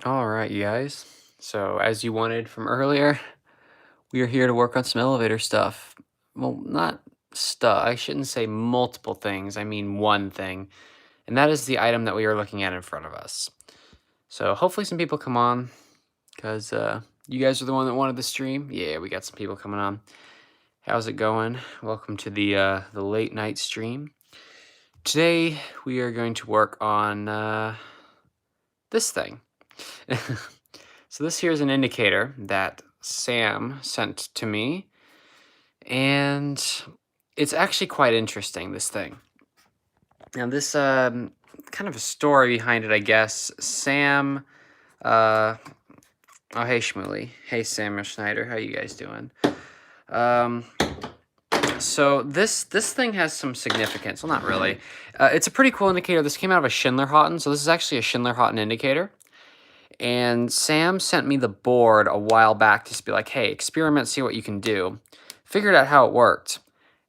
All right, you guys. So, as you wanted from earlier, we are here to work on some elevator stuff. Well, not stuff. I shouldn't say multiple things. I mean one thing, and that is the item that we are looking at in front of us. So, hopefully, some people come on because you guys are the one that wanted the stream. Yeah, we got some people coming on. How's it going? Welcome to the late night stream. Today, we are going to work on this thing. So this here is an indicator that Sam sent to me, and it's actually quite interesting, this thing. Now this kind of a story behind it, I guess. Sam, oh hey Shmuley, hey Samuel Schneider, how you guys doing? So this thing has some significance. Well, not really. It's a pretty cool indicator. This came out of a Schindler-Houghton, so this is actually a Schindler-Houghton indicator. And Sam sent me the board a while back to be like, hey, experiment, see what you can do. Figured out how it worked.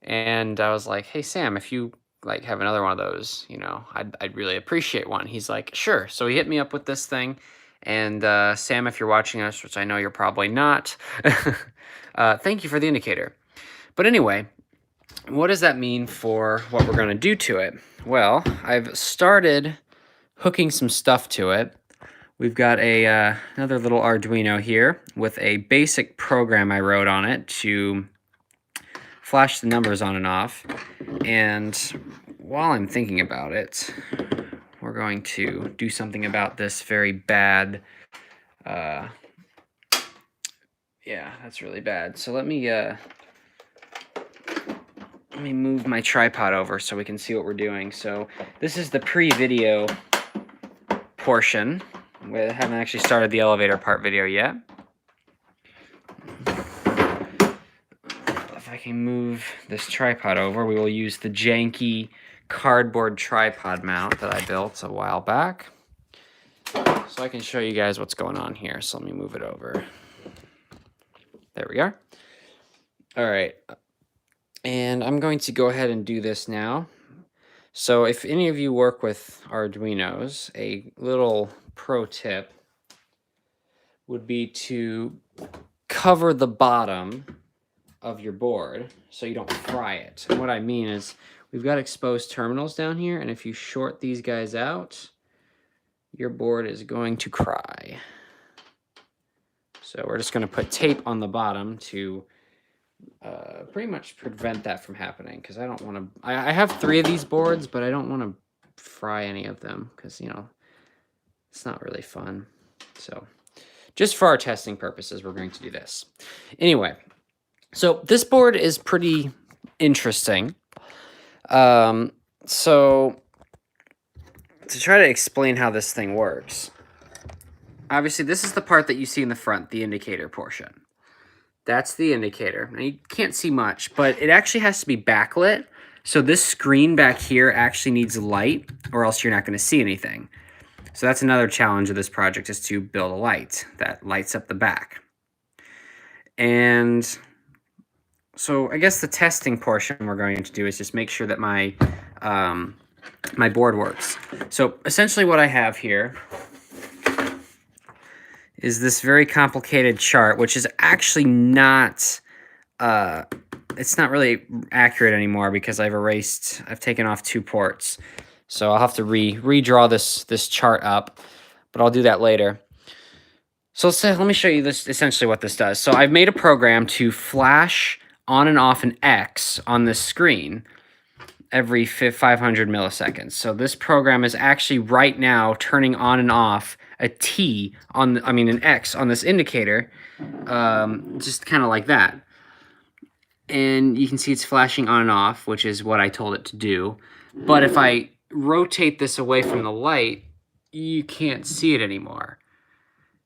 And I was like, hey, Sam, if you like have another one of those, you know, I'd really appreciate one. He's like, sure. So he hit me up with this thing. And Sam, if you're watching us, which I know you're probably not, thank you for the indicator. But anyway, what does that mean for what we're going to do to it? Well, I've started hooking some stuff to it. We've got a another little Arduino here with a basic program I wrote on it to flash the numbers on and off. And while I'm thinking about it, we're going to do something about this very bad. Yeah, that's really bad. So let me move my tripod over so we can see what we're doing. So this is the pre-video portion. We haven't actually started the elevator part video yet. If I can move this tripod over, we will use the janky cardboard tripod mount that I built a while back. So I can show you guys what's going on here. So let me move it over. There we are. All right. And I'm going to go ahead and do this now. So if any of you work with Arduinos, a little pro tip would be to cover the bottom of your board so you don't fry it. And what I mean is we've got exposed terminals down here, and if you short these guys out, your board is going to cry. So we're just going to put tape on the bottom to pretty much prevent that from happening, because I don't want to. I have 3 of these boards, but I don't want to fry any of them because, you know, it's not really fun. So just for our testing purposes, we're going to do this. Anyway, so this board is pretty interesting. So to try to explain how this thing works, obviously this is the part that you see in the front, the indicator portion. That's the indicator. Now you can't see much, but it actually has to be backlit. So this screen back here actually needs light, or else you're not going to see anything. So that's another challenge of this project, is to build a light that lights up the back. And so I guess the testing portion we're going to do is just make sure that my my board works. So essentially what I have here is this very complicated chart, which is actually not, it's not really accurate anymore because I've taken off 2 ports. So I'll have to redraw this chart up, but I'll do that later. So let me show you this, essentially what this does. So I've made a program to flash on and off an X on this screen every 500 milliseconds. So this program is actually right now turning on and off a T on, an X on this indicator, just kind of like that. And you can see it's flashing on and off, which is what I told it to do. But if I rotate this away from the light, you can't see it anymore.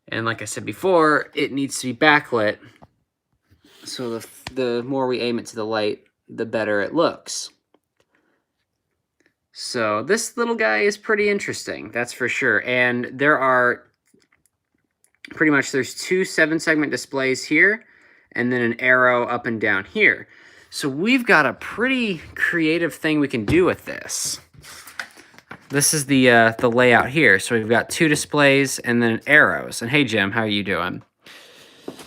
And like I said before, it needs to be backlit. So the more we aim it to the light, the better it looks. So this little guy is pretty interesting, that's for sure. And there are there's 2 7-segment displays here, and then an arrow up and down here. So we've got a pretty creative thing we can do with this. this is the layout here. So we've got 2 displays and then arrows. And hey, Jim, how are you doing?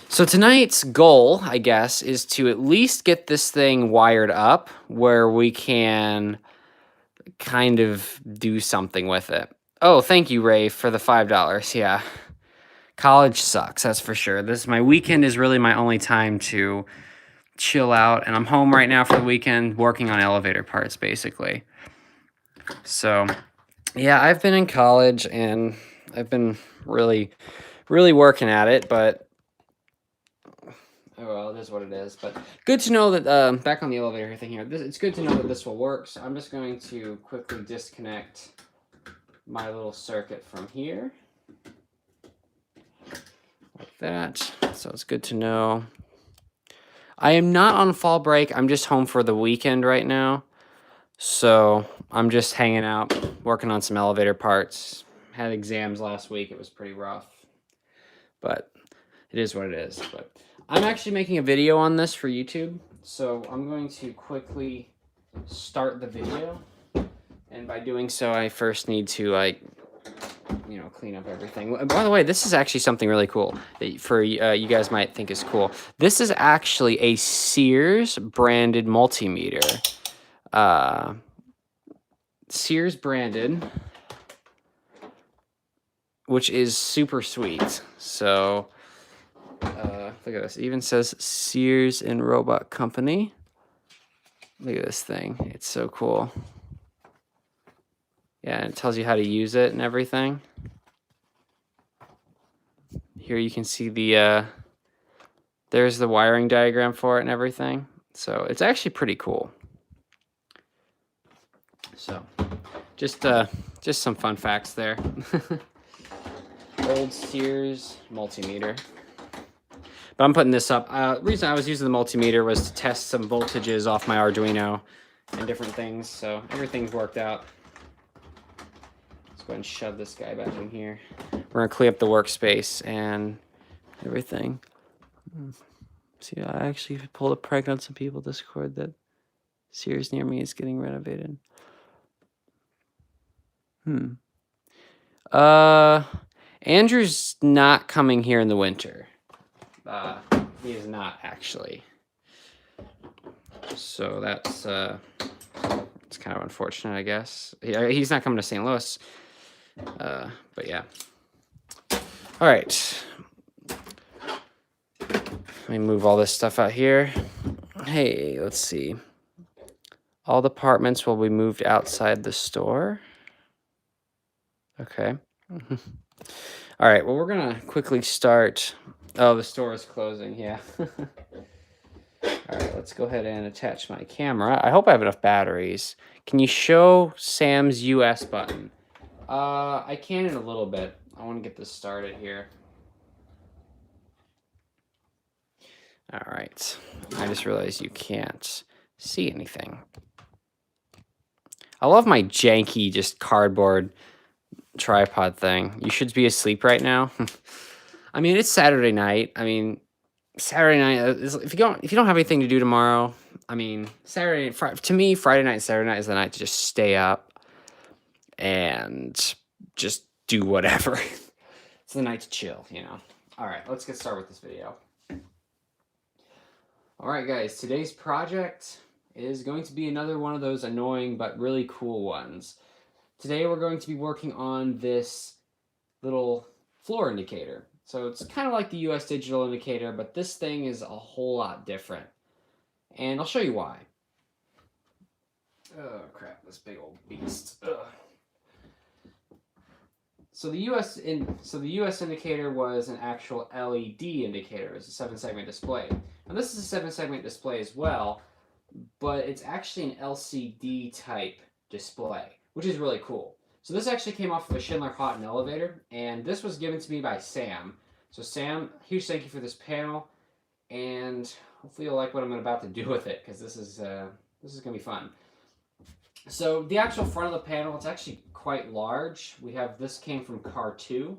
So tonight's goal, I guess, is to at least get this thing wired up where we can kind of do something with it. Oh, thank you, Ray, for the $5. Yeah. College sucks, that's for sure. My weekend is really my only time to chill out, and I'm home right now for the weekend working on elevator parts, basically. So, yeah, I've been in college, and I've been really, really working at it, but oh, well, it is what it is. But good to know that, back on the elevator thing here, it's good to know that this will work. So I'm just going to quickly disconnect my little circuit from here. Like that. So it's good to know. I am not on fall break. I'm just home for the weekend right now. So I'm just hanging out, working on some elevator parts. Had exams last week. It was pretty rough. But it is what it is. But I'm actually making a video on this for YouTube. So I'm going to quickly start the video. And by doing so, I first need to, clean up everything. By the way, this is actually something really cool that you guys might think is cool. This is actually a Sears branded multimeter. Sears branded, which is super sweet. So, look at this. It even says Sears and Roebuck Company. Look at this thing. It's so cool. Yeah, and it tells you how to use it and everything. Here you can see there's the wiring diagram for it and everything. So it's actually pretty cool. So just some fun facts there. Old Sears multimeter. But I'm putting this up. The reason I was using the multimeter was to test some voltages off my Arduino and different things. So everything's worked out. Let's go ahead and shove this guy back in here. We're going to clean up the workspace and everything. See, I actually pulled a prank on some people Discord that Sears near me is getting renovated. Andrew's not coming here in the winter. He is not, actually. So that's it's kind of unfortunate, I guess. He's not coming to St. Louis. But yeah. All right. Let me move all this stuff out here. Hey, let's see. All departments will be moved outside the store. Okay. All right, well, we're going to quickly start. Oh, the store is closing, yeah. All right, let's go ahead and attach my camera. I hope I have enough batteries. Can you show Sam's US button? I can in a little bit. I want to get this started here. All right. I just realized you can't see anything. I love my janky, just cardboard tripod thing. You should be asleep right now. I mean, it's Saturday night. I mean, Saturday night if you don't have anything to do tomorrow, I mean, to me, Friday night and Saturday night is the night to just stay up and just do whatever. It's the night to chill, you know. All right, let's get started with this video. All right, guys, today's project is going to be another one of those annoying but really cool ones. Today we're going to be working on this little floor indicator. So it's kind of like the US digital indicator, but this thing is a whole lot different. And I'll show you why. Oh crap, this big old beast. Ugh. So the US indicator was an actual LED indicator. It's a 7-segment display. Now this is a 7-segment display as well, but it's actually an LCD type display, which is really cool. So this actually came off of a Schindler Houghton elevator, and this was given to me by Sam. So Sam, huge thank you for this panel, and hopefully you'll like what I'm about to do with it, because this is gonna be fun. So the actual front of the panel, it's actually quite large. This came from Car 2.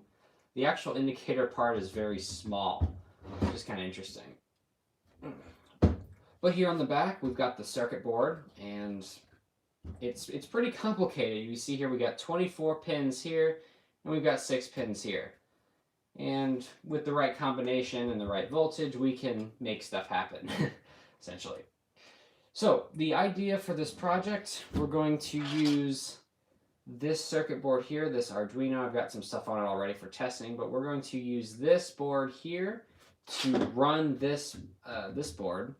The actual indicator part is very small, which is kind of interesting. But here on the back, we've got the circuit board, and it's pretty complicated. You see here we got 24 pins here, and we've got 6 pins here. And with the right combination and the right voltage, we can make stuff happen, essentially. So the idea for this project, we're going to use this circuit board here, this Arduino. I've got some stuff on it already for testing, but we're going to use this board here to run this this board,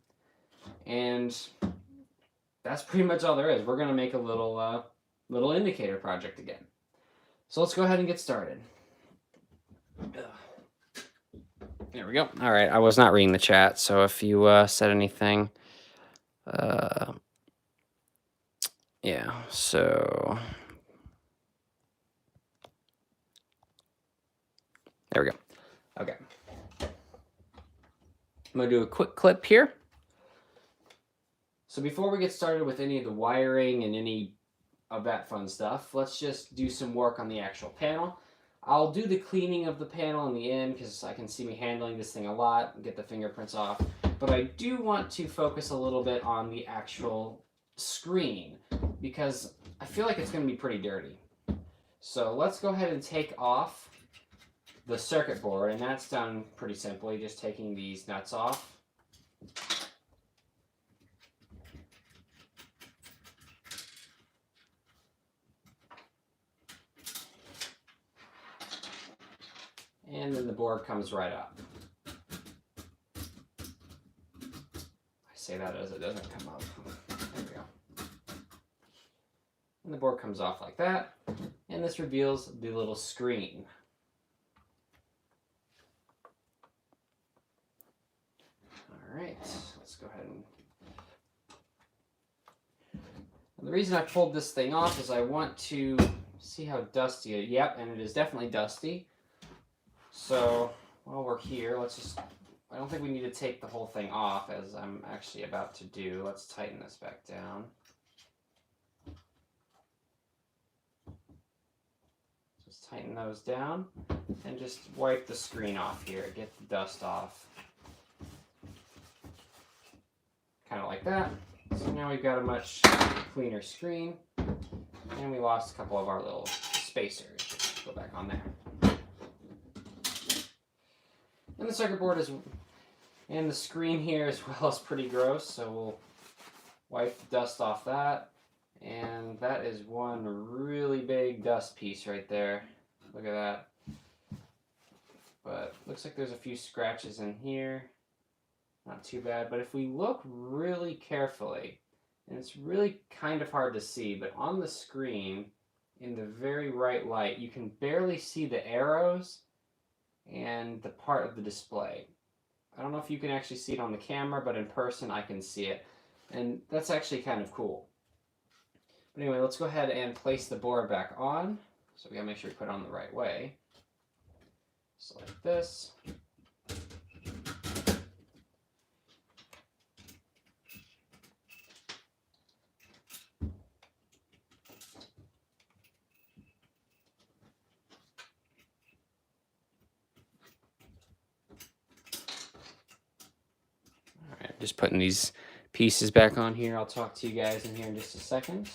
and that's pretty much all there is. We're going to make a little little indicator project again. So let's go ahead and get started. There we go. All right, I was not reading the chat, so if you said anything, yeah, so there we go. Okay. I'm going to do a quick clip here. So before we get started with any of the wiring and any of that fun stuff, let's just do some work on the actual panel. I'll do the cleaning of the panel in the end because I can see me handling this thing a lot and get the fingerprints off. But I do want to focus a little bit on the actual screen because I feel like it's going to be pretty dirty. So let's go ahead and take off the circuit board, and that's done pretty simply, just taking these nuts off. And then the board comes right up. I say that as it doesn't come up. There we go. And the board comes off like that. And this reveals the little screen. All right, let's go ahead and the reason I pulled this thing off is I want to see how dusty it is. Yep, and it is definitely dusty. So while we're here, let's just, I don't think we need to take the whole thing off as I'm actually about to do. Let's tighten this back down. Just tighten those down and just wipe the screen off here, get the dust off. Kind of like that. So now we've got a much cleaner screen, and we lost a couple of our little spacers. Go back on there. And the circuit board is, and the screen here as well is pretty gross, so we'll wipe the dust off that. And that is one really big dust piece right there. Look at that. But looks like there's a few scratches in here. Not too bad, but if we look really carefully, and it's really kind of hard to see, but on the screen, in the very right light, you can barely see the arrows and the part of the display. I don't know if you can actually see it on the camera, but in person I can see it. And that's actually kind of cool. But anyway, let's go ahead and place the board back on. So we gotta make sure we put it on the right way. So like this. Just putting these pieces back on here. I'll talk to you guys in here in just a second.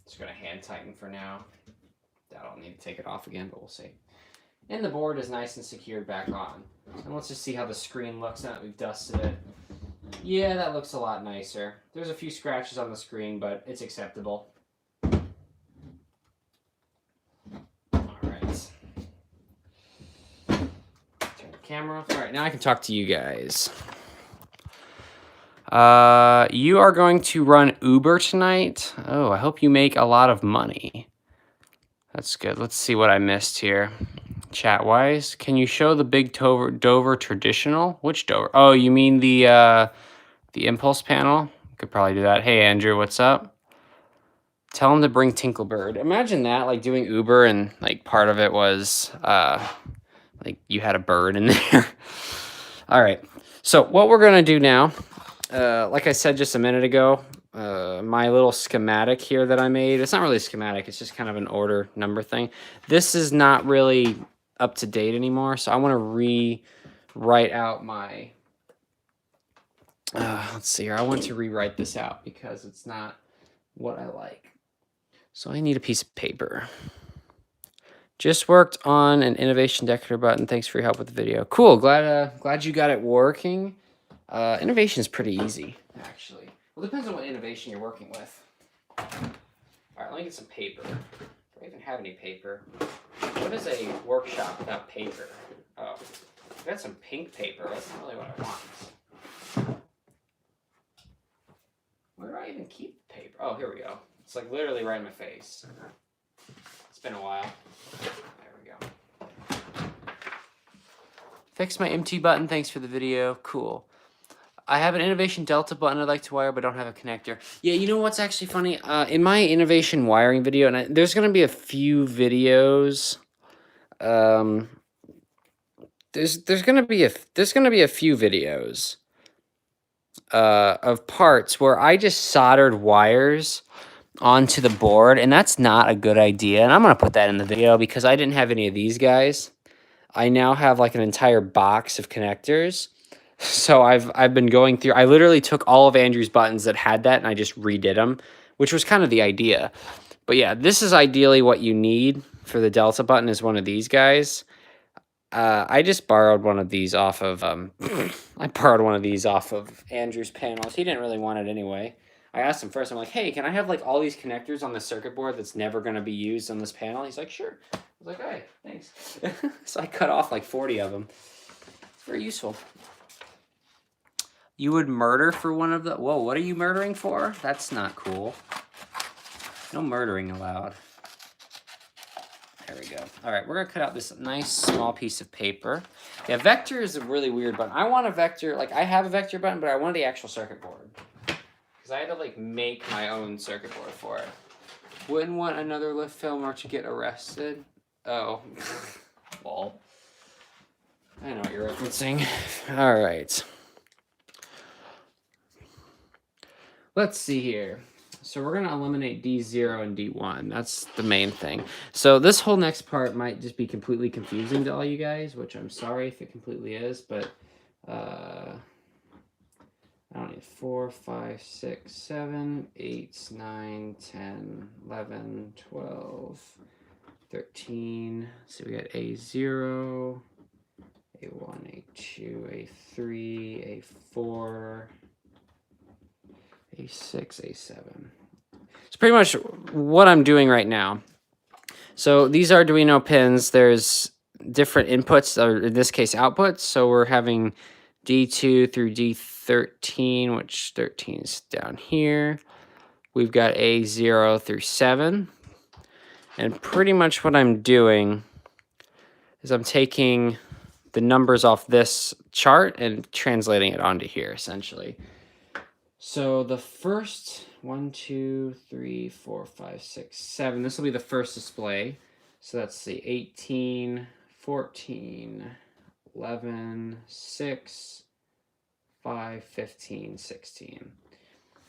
Just gonna hand tighten for now. I'll need to take it off again, but we'll see. And the board is nice and secured back on. And let's just see how the screen looks now that we've dusted it. Yeah, that looks a lot nicer. There's a few scratches on the screen, but it's acceptable. Camera. All right, now I can talk to you guys. You are going to run Uber tonight. Oh, I hope you make a lot of money. That's good. Let's see what I missed here. Chat-wise, can you show the big Dover traditional? Which Dover? Oh, you mean the impulse panel? Could probably do that. Hey, Andrew, what's up? Tell him to bring Tinklebird. Imagine that, like doing Uber and like part of it was like you had a bird in there. All right. So what we're going to do now, like I said just a minute ago, my little schematic here that I made, it's not really a schematic. It's just kind of an order number thing. This is not really up to date anymore. So I want to rewrite out my, let's see here. I want to rewrite this out because it's not what I like. So I need a piece of paper. Just worked on an innovation decorator button. Thanks for your help with the video. Cool. Glad you got it working. Innovation is pretty easy, actually. Well, it depends on what innovation you're working with. All right, let me get some paper. Do I even have any paper? What is a workshop without paper? Oh, I've got some pink paper. That's not really what I want. Where do I even keep the paper? Oh, here we go. It's like literally right in my face. It's been a while. There we go. Fix my MT button. Thanks for the video. Cool. I have an Innovation Delta button I'd like to wire, but don't have a connector. Yeah, you know what's actually funny? In my Innovation wiring video, and there's going to be a few videos. There's going to be a few videos of parts where I just soldered wires onto the board, and that's not a good idea. And I'm going to put that in the video because I didn't have any of these guys. I now have like an entire box of connectors. So I've been going through, I literally took all of Andrew's buttons that had that and I just redid them, which was kind of the idea. But yeah, this is ideally what you need for the Delta button is one of these guys. I just borrowed one of these off of, I borrowed one of these off of Andrew's panels. He didn't really want it anyway. I asked him first, I'm like, hey, can I have like all these connectors on the circuit board that's never going to be used on this panel? He's like, sure. I was like, hey, thanks. So I cut off like 40 of them. It's very useful. You would murder for one of the... Whoa, what are you murdering for? That's not cool. No murdering allowed. There we go. All right, we're going to cut out this nice small piece of paper. Yeah, vector is a really weird button. I want a vector... Like, I have a vector button, but I wanted the actual circuit board. Because I had to, like, make my own circuit board for it. Wouldn't want another lift filmer to get arrested. Oh. Lol. I know what you're referencing. All right. Let's see here. So we're going to eliminate D0 and D1. That's the main thing. So this whole next part might just be completely confusing to all you guys, which I'm sorry if it completely is, but I don't need 4, 5, 6, 7, 8, 9, 10, 11, 12, 13. So we got A0, A1, A2, A3, A4, A6, A7. It's pretty much what I'm doing right now. So these Arduino pins, there's different inputs, or in this case outputs. So we're having D2 through D13, which 13 is down here. We've got A0 through 7. And pretty much what I'm doing is I'm taking the numbers off this chart and translating it onto here, essentially. So the first 1, 2, 3, 4, 5, 6, 7. This will be the first display. So that's the 18, 14, 11, 6, 5, 15, 16.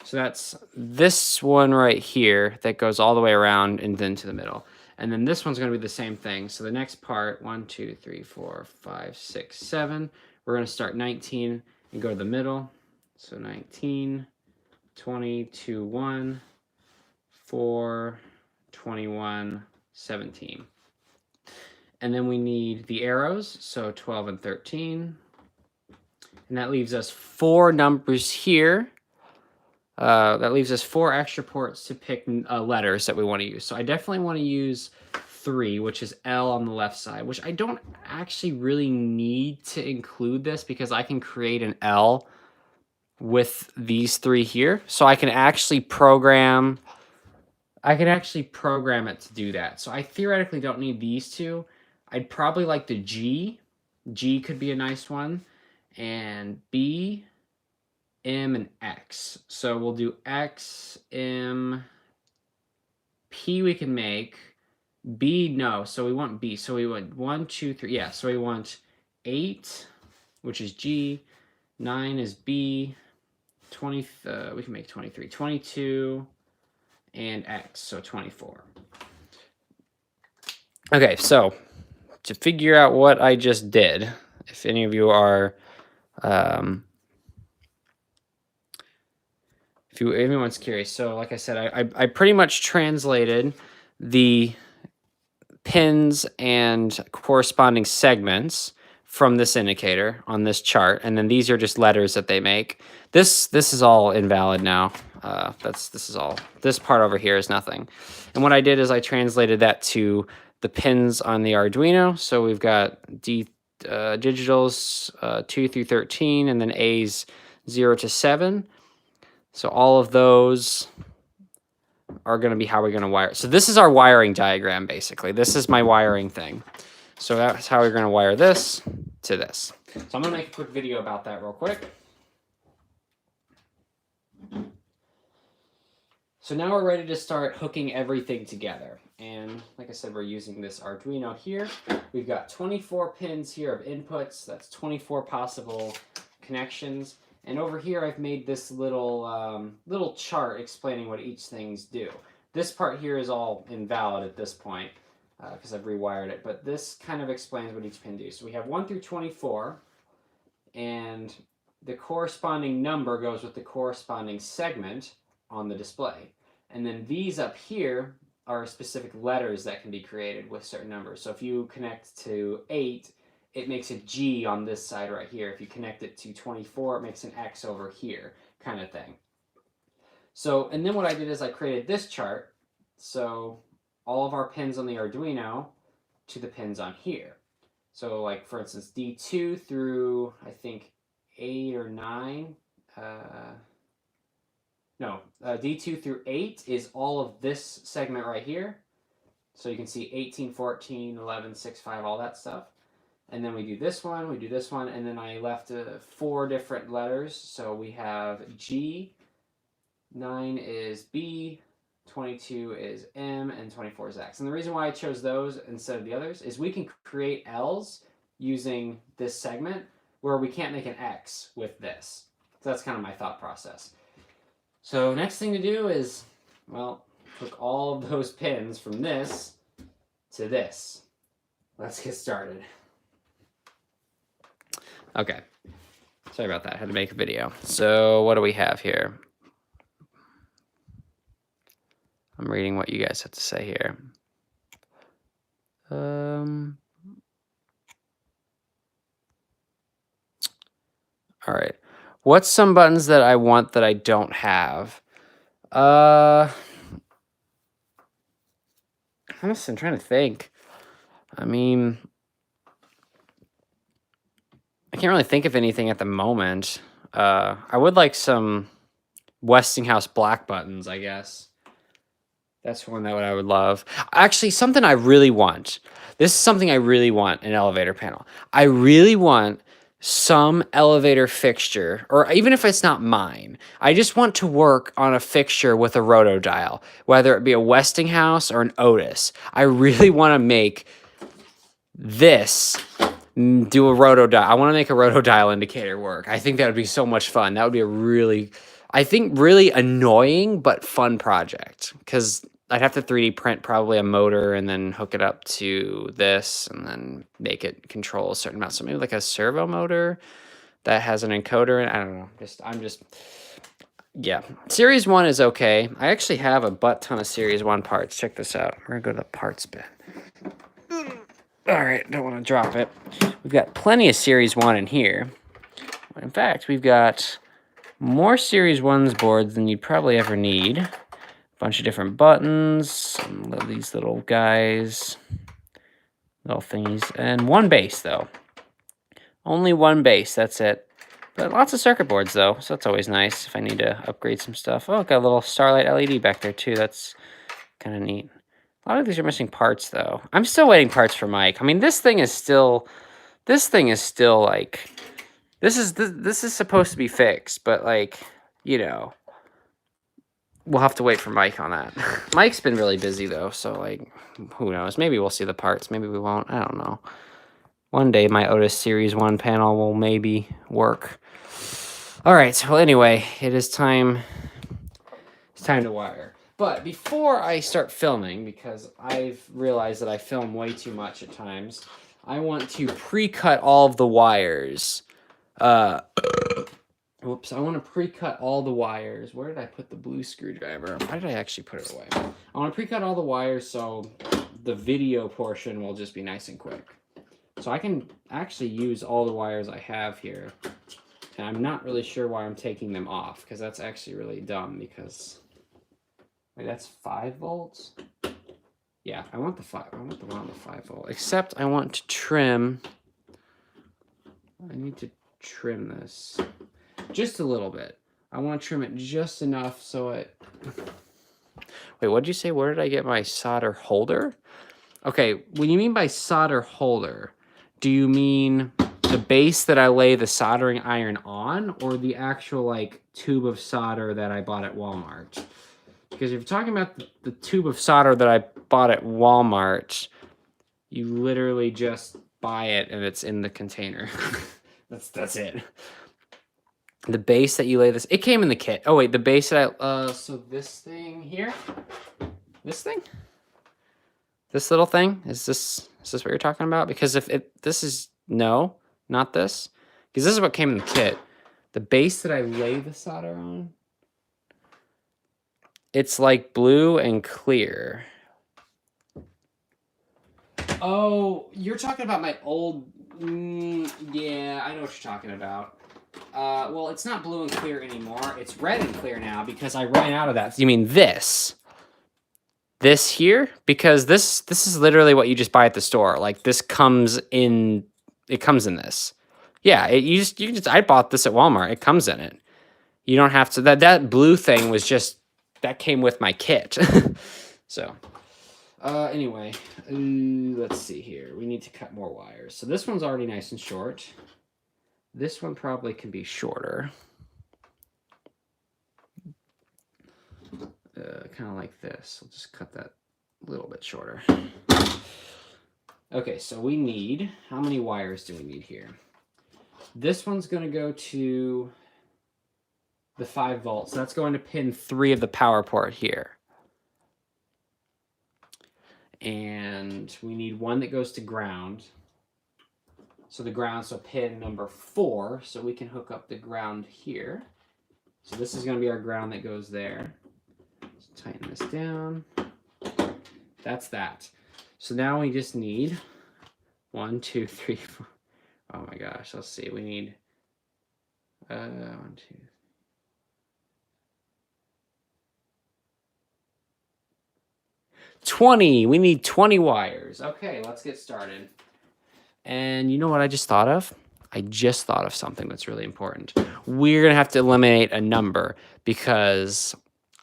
So that's this one right here that goes all the way around and then to the middle. And then this one's going to be the same thing. So the next part, 1, 2, 3, 4, 5, 6, 7. We're going to start 19 and go to the middle. So 19, 20, 2, 1, 4, 21, 17. And then we need the arrows, so 12 and 13. And that leaves us 4 numbers here. That leaves us 4 extra ports to pick letters that we want to use. So I definitely want to use 3, which is L on the left side, which I don't actually really need to include this because I can create an L with these 3 here. So I can actually program it to do that. So I theoretically don't need these 2. I'd probably like the G. G could be a nice one. And B, M, and X. So we'll do X, M, P we can make. B, no. So we want B. So we want 1, 2, 3. Yeah, so we want 8, which is G. 9 is B. 20, we can make 23. 22, and X, so 24. Okay, so to figure out what I just did, if any of you are, if anyone's curious. So like I said, I pretty much translated the pins and corresponding segments from this indicator on this chart, and then these are just letters that they make. This is all invalid now. This part over here is nothing. And what I did is I translated that to the pins on the Arduino. So we've got digitals 2 through 13, and then A's 0 to 7. So all of those are going to be how we're going to wire. So this is our wiring diagram, basically. This is my wiring thing. So that's how we're going to wire this to this. So I'm going to make a quick video about that real quick. So now we're ready to start hooking everything together. And like I said, we're using this Arduino here. We've got 24 pins here of inputs. That's 24 possible connections. And over here, I've made this little chart explaining what each things do. This part here is all invalid at this point because I've rewired it. But this kind of explains what each pin do. So we have 1 through 24, and the corresponding number goes with the corresponding segment on the display. And then these up here are specific letters that can be created with certain numbers. So if you connect to 8, it makes a G on this side right here. If you connect it to 24, it makes an X over here, kind of thing. So, and then what I did is I created this chart. So all of our pins on the Arduino to the pins on here. So like, for instance, D2 through, I think, 8 or 9. D2 through 8 is all of this segment right here. So you can see 18, 14, 11, 6, 5, all that stuff. And then we do this one, and then I left 4 different letters. So we have G, 9 is B, 22 is M, and 24 is X. And the reason why I chose those instead of the others is we can create L's using this segment where we can't make an X with this. So that's kind of my thought process. So next thing to do is, well, hook all of those pins from this to this. Let's get started. Okay, sorry about that. I had to make a video. So what do we have here? I'm reading what you guys have to say here. All right. What's some buttons that I want that I don't have? Honestly, I'm trying to think. I mean, I can't really think of anything at the moment. I would like some Westinghouse black buttons, I guess. That's one that I would love. Actually, something I really want. This is something I really want, an elevator panel. I really want some elevator fixture, or even if it's not mine, I just want to work on a fixture with a rotodial, whether it be a Westinghouse or an Otis. I really want to make this do a rotodial. I want to make a rotodial indicator work. I think that would be so much fun. That would be a really, I think, really annoying but fun project, because I'd have to 3D print probably a motor and then hook it up to this and then make it control a certain amount. So maybe like a servo motor that has an encoder in it. I don't know. Yeah. Series 1 is okay. I actually have a butt ton of Series 1 parts. Check this out. We're going to go to the parts bin. All right, don't want to drop it. We've got plenty of Series 1 in here. In fact, we've got more Series 1's boards than you'd probably ever need. Bunch of different buttons, these little guys, little thingies, and one base though. Only one base, that's it. But lots of circuit boards though, so that's always nice if I need to upgrade some stuff. Oh, got a little Starlight LED back there too, that's kind of neat. A lot of these are missing parts though. I'm still waiting parts for Mike. I mean, this thing is still like, this is supposed to be fixed, but like, you know, we'll have to wait for Mike on that. Mike's been really busy though, so like, who knows? Maybe we'll see the parts. Maybe we won't. I don't know. One day my Otis Series 1 panel will maybe work. All right. So anyway, it is time. It's time to wire. But before I start filming, because I've realized that I film way too much at times, I want to pre-cut all of the wires. Whoops, I want to pre-cut all the wires. Where did I put the blue screwdriver? Why did I actually put it away? I want to pre-cut all the wires so the video portion will just be nice and quick. So I can actually use all the wires I have here. And I'm not really sure why I'm taking them off, because that's actually really dumb, because... Wait, that's 5 volts? Yeah, I want the 5. I want the one on the 5 volt. Except I want to trim... I need to trim this just a little bit. I want to trim it just enough so it... Wait, what did you say? Where did I get my solder holder? Okay, when you mean by solder holder, do you mean the base that I lay the soldering iron on, or the actual, like, tube of solder that I bought at Walmart? Because if you're talking about the tube of solder that I bought at Walmart, you literally just buy it and it's in the container. That's it. The base that you lay this, it came in the kit. Oh wait, the base that so this thing here, this thing, this little thing, is this what you're talking about? Because if this is, no, not this, because this is what came in the kit. The base that I lay the solder on, it's like blue and clear. Oh, you're talking about my old, yeah, I know what you're talking about. Well, it's not blue and clear anymore. It's red and clear now because I ran out of that. You mean this? This here? Because this is literally what you just buy at the store. Like, this comes in, it comes in this. Yeah, you can just, I bought this at Walmart. It comes in it. You don't have to, that blue thing was just, that came with my kit. So, anyway, let's see here. We need to cut more wires. So this one's already nice and short. This one probably can be shorter. Kind of like this. I'll just cut that a little bit shorter. Okay, so we need, how many wires do we need here? This one's going to go to the 5 volts. That's going to pin 3 of the power port here. And we need one that goes to ground. So the ground, so pin number 4, so we can hook up the ground here. So this is going to be our ground that goes there. Let's tighten this down. That's that. So now we just need 1, 2, 3, 4. Oh my gosh, let's see. We need 1, 2. 20. We need 20 wires. Okay, let's get started. And you know what I just thought of? I just thought of something that's really important. We're going to have to eliminate a number because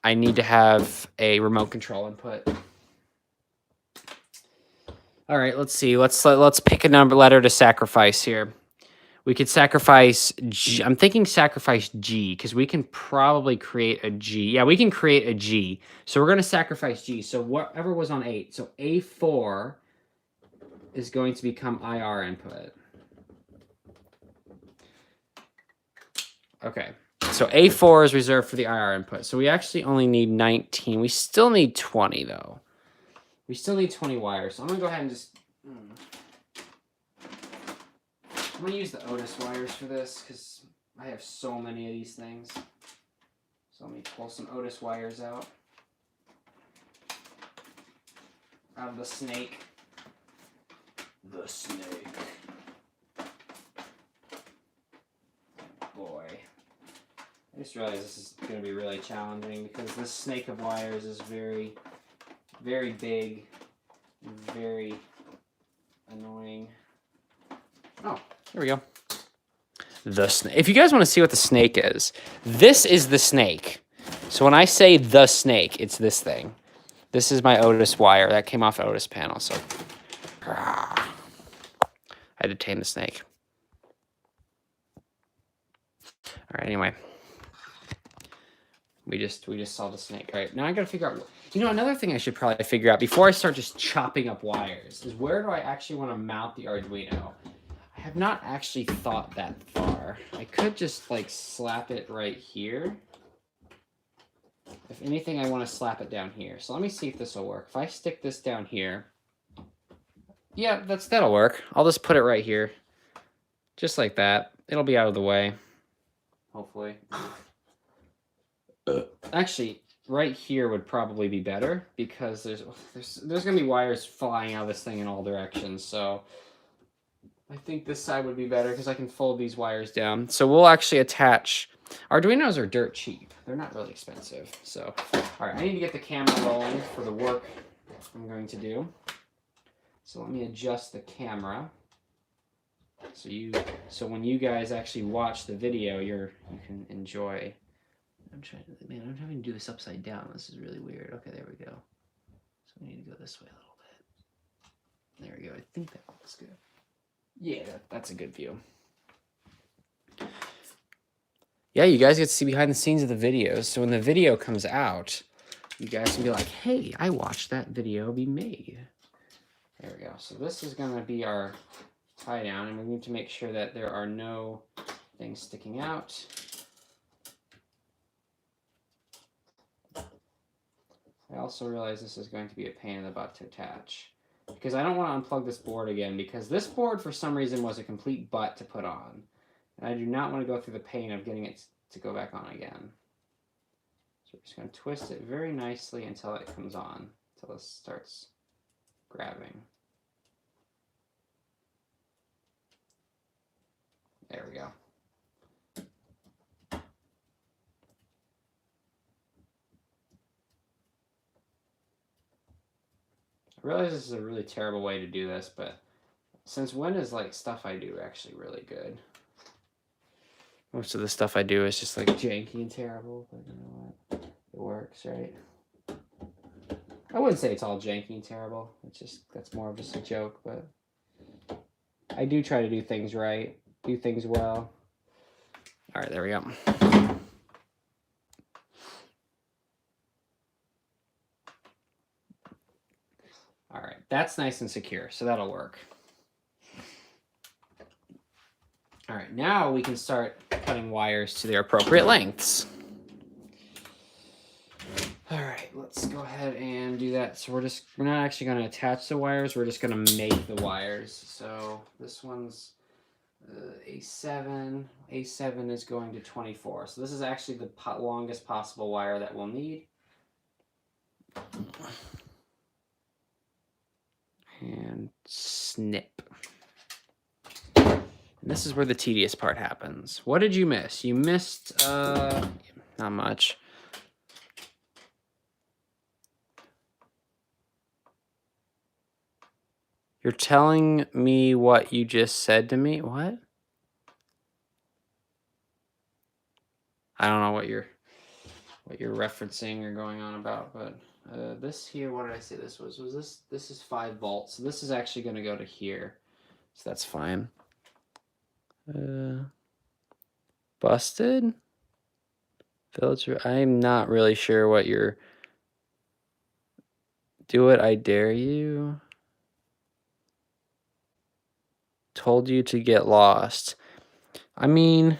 I need to have a remote control input. All right, let's see. Let's pick a letter to sacrifice here. We could sacrifice G. I'm thinking sacrifice G because we can probably create a G. Yeah, we can create a G. So we're going to sacrifice G. So whatever was on 8. So A4 is going to become IR input. Okay. So A4 is reserved for the IR input. So we actually only need 19. We still need 20 though. We still need 20 wires. So I'm going to go ahead and just... I'm going to use the Otis wires for this because I have so many of these things. So let me pull some Otis wires out of the snake. The snake. Boy. I just realized this is going to be really challenging because this snake of wires is very, very big, very annoying. Oh. Here we go. The snake. If you guys want to see what the snake is, this is the snake. So when I say the snake, it's this thing. This is my Otis wire that came off Otis panel. So I had to tame the snake. All right. Anyway, we just saw the snake. All right. Now I got to figure out. You know, another thing I should probably figure out before I start just chopping up wires is where do I actually want to mount the Arduino? I have not actually thought that far. I could just like slap it right here. If anything, I want to slap it down here. So let me see if this will work. If I stick this down here, Yeah, that'll work. I'll just put it right here. Just like that. It'll be out of the way. Hopefully. Actually, right here would probably be better because there's going to be wires flying out of this thing in all directions. So I think this side would be better because I can fold these wires down. So we'll actually attach... Arduinos are dirt cheap. They're not really expensive. So, all right, I need to get the camera rolling for the work I'm going to do. So let me adjust the camera. So when you guys actually watch the video, you can enjoy. I'm having to do this upside down. This is really weird. Okay, there we go. So we need to go this way a little bit. There we go. I think that looks good. Yeah, that's a good view. Yeah, you guys get to see behind the scenes of the videos. So when the video comes out, you guys can be like, hey, I watched that video be made. There we go. So this is going to be our tie down, and we need to make sure that there are no things sticking out. I also realize this is going to be a pain in the butt to attach because I don't want to unplug this board again because this board for some reason was a complete butt to put on. And I do not want to go through the pain of getting it to go back on again. So we're just going to twist it very nicely until it comes on, until this starts grabbing. There we go. I realize this is a really terrible way to do this, but since when is like stuff I do actually really good? Most of the stuff I do is just like janky and terrible, but you know what? It works, right? I wouldn't say it's all janky and terrible. It's just, that's more of just a joke, but I do try to do things right, do things well. All right, there we go. All right, that's nice and secure, so that'll work. All right, now we can start cutting wires to their appropriate lengths. All right, let's go ahead and do that. So we're not actually going to attach the wires, we're just going to make the wires. So this one's A7. A7 is going to 24. So this is actually the longest possible wire that we'll need. And snip. And this is where the tedious part happens. What did you miss? You missed, not much. You're telling me what you just said to me? What? I don't know what you're referencing or going on about, but this here, what did I say this was? This is 5 volts. So this is actually going to go to here. So that's fine. Busted? Filter. I'm not really sure what you're... Do it, I dare you. Told you to get lost. I mean,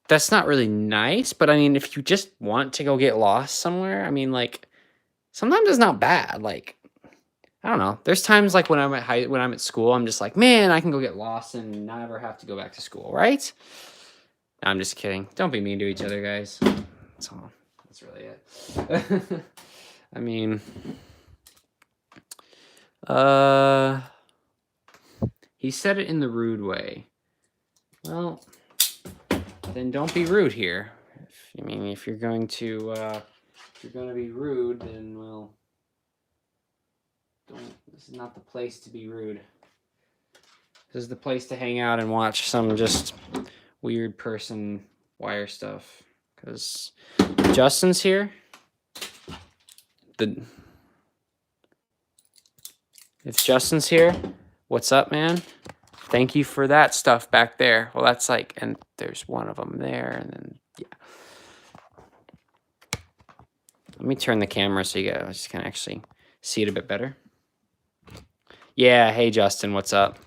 that's not really nice, but I mean, if you just want to go get lost somewhere, I mean, like, sometimes it's not bad. Like, I don't know. There's times like when I'm at school, I'm just like, man, I can go get lost and never have to go back to school, right? No, I'm just kidding. Don't be mean to each other, guys. That's all. That's really it. I mean, he said it in the rude way. Well, then don't be rude here. If you're going to be rude, then well, this is not the place to be rude. This is the place to hang out and watch some just weird person wire stuff. Because Justin's here. If Justin's here, what's up, man? Thank you for that stuff back there. Well, that's like, and there's one of them there, and then, yeah. Let me turn the camera so you guys can actually see it a bit better. Yeah, hey, Justin, what's up?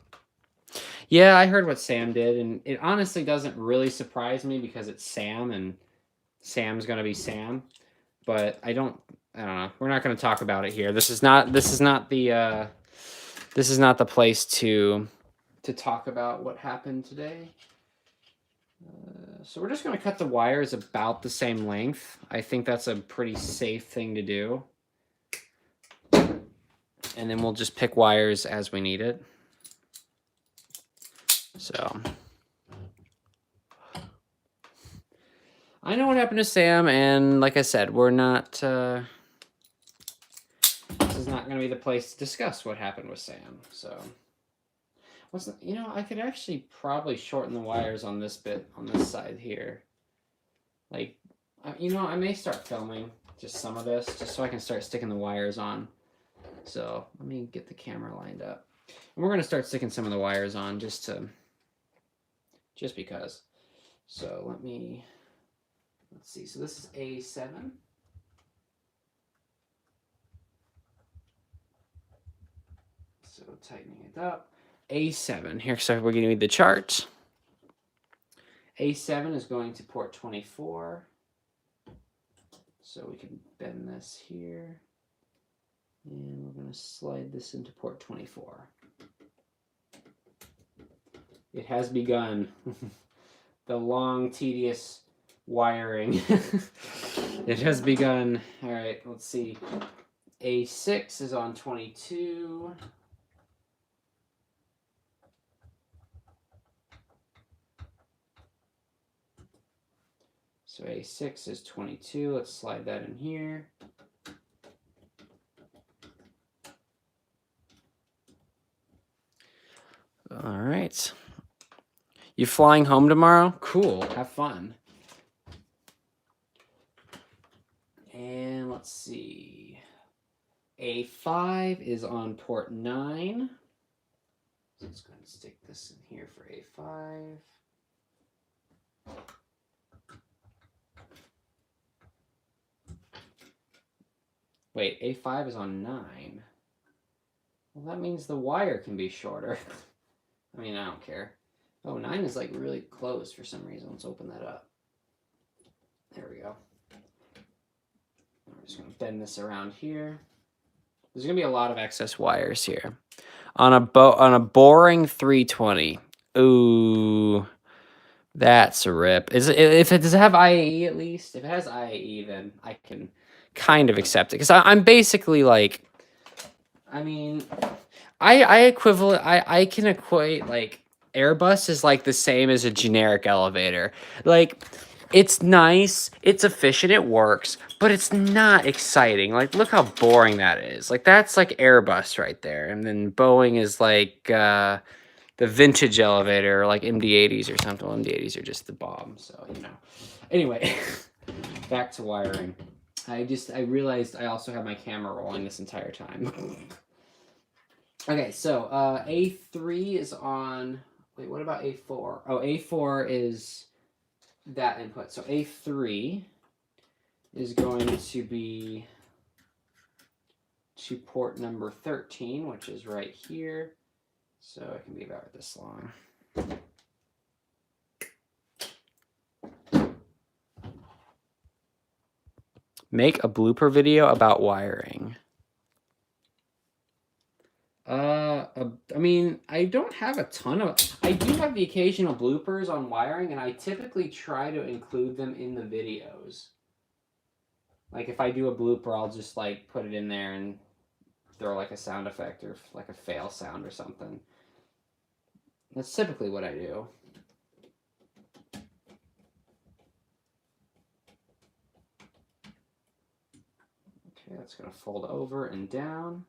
Yeah, I heard what Sam did, and it honestly doesn't really surprise me because it's Sam, and Sam's gonna be Sam. But I don't know. We're not gonna talk about it here. This is not the this is not the place to talk about what happened today. So we're just going to cut the wires about the same length. I think that's a pretty safe thing to do. And then we'll just pick wires as we need it. So I know what happened to Sam, and like I said, we're not, this is not going to be the place to discuss what happened with Sam. So, you know, I could actually probably shorten the wires on this bit, on this side here. Like, you know, I may start filming just some of this, just so I can start sticking the wires on. So let me get the camera lined up. And we're going to start sticking some of the wires on just because. So let's see. So this is A7. So tightening it up. A7. Here, so we're going to need the chart. A7 is going to port 24. So we can bend this here. And we're going to slide this into port 24. It has begun. The long, tedious wiring. It has begun. All right, let's see. A6 is on 22. So A6 is 22. Let's slide that in here. All right. You flying home tomorrow? Cool. Have fun. And let's see. A5 is on port 9. So let's go ahead and stick this in here for A5. Wait, A5 is on 9. Well, that means the wire can be shorter. I mean, I don't care. Oh, 9 is like really close for some reason. Let's open that up. There we go. We're just going to bend this around here. There's going to be a lot of excess wires here. On a boring 320. Ooh, that's a rip. Does it have IAE at least? If it has IAE, then I can kind of accept it. Because I'm basically like, I mean, I can equate like Airbus is like the same as a generic elevator. Like, it's nice, it's efficient, it works, but it's not exciting. Like, look how boring that is. Like, that's like Airbus right there. And then Boeing is like the vintage elevator, like MD-80s or something. Well, MD-80s are just the bomb, so, you know. Anyway, back to wiring. I realized I also have my camera rolling this entire time. Okay, so A3 is on... Wait, what about A4? Oh, A4 is that input. So A3 is going to be to port number 13, which is right here. So it can be about this long. Make a blooper video about wiring. I mean, I don't have a ton of... I do have the occasional bloopers on wiring, and I typically try to include them in the videos. Like, if I do a blooper, I'll just, like, put it in there and throw, like, a sound effect or, like, a fail sound or something. That's typically what I do. Okay, that's going to fold over and down.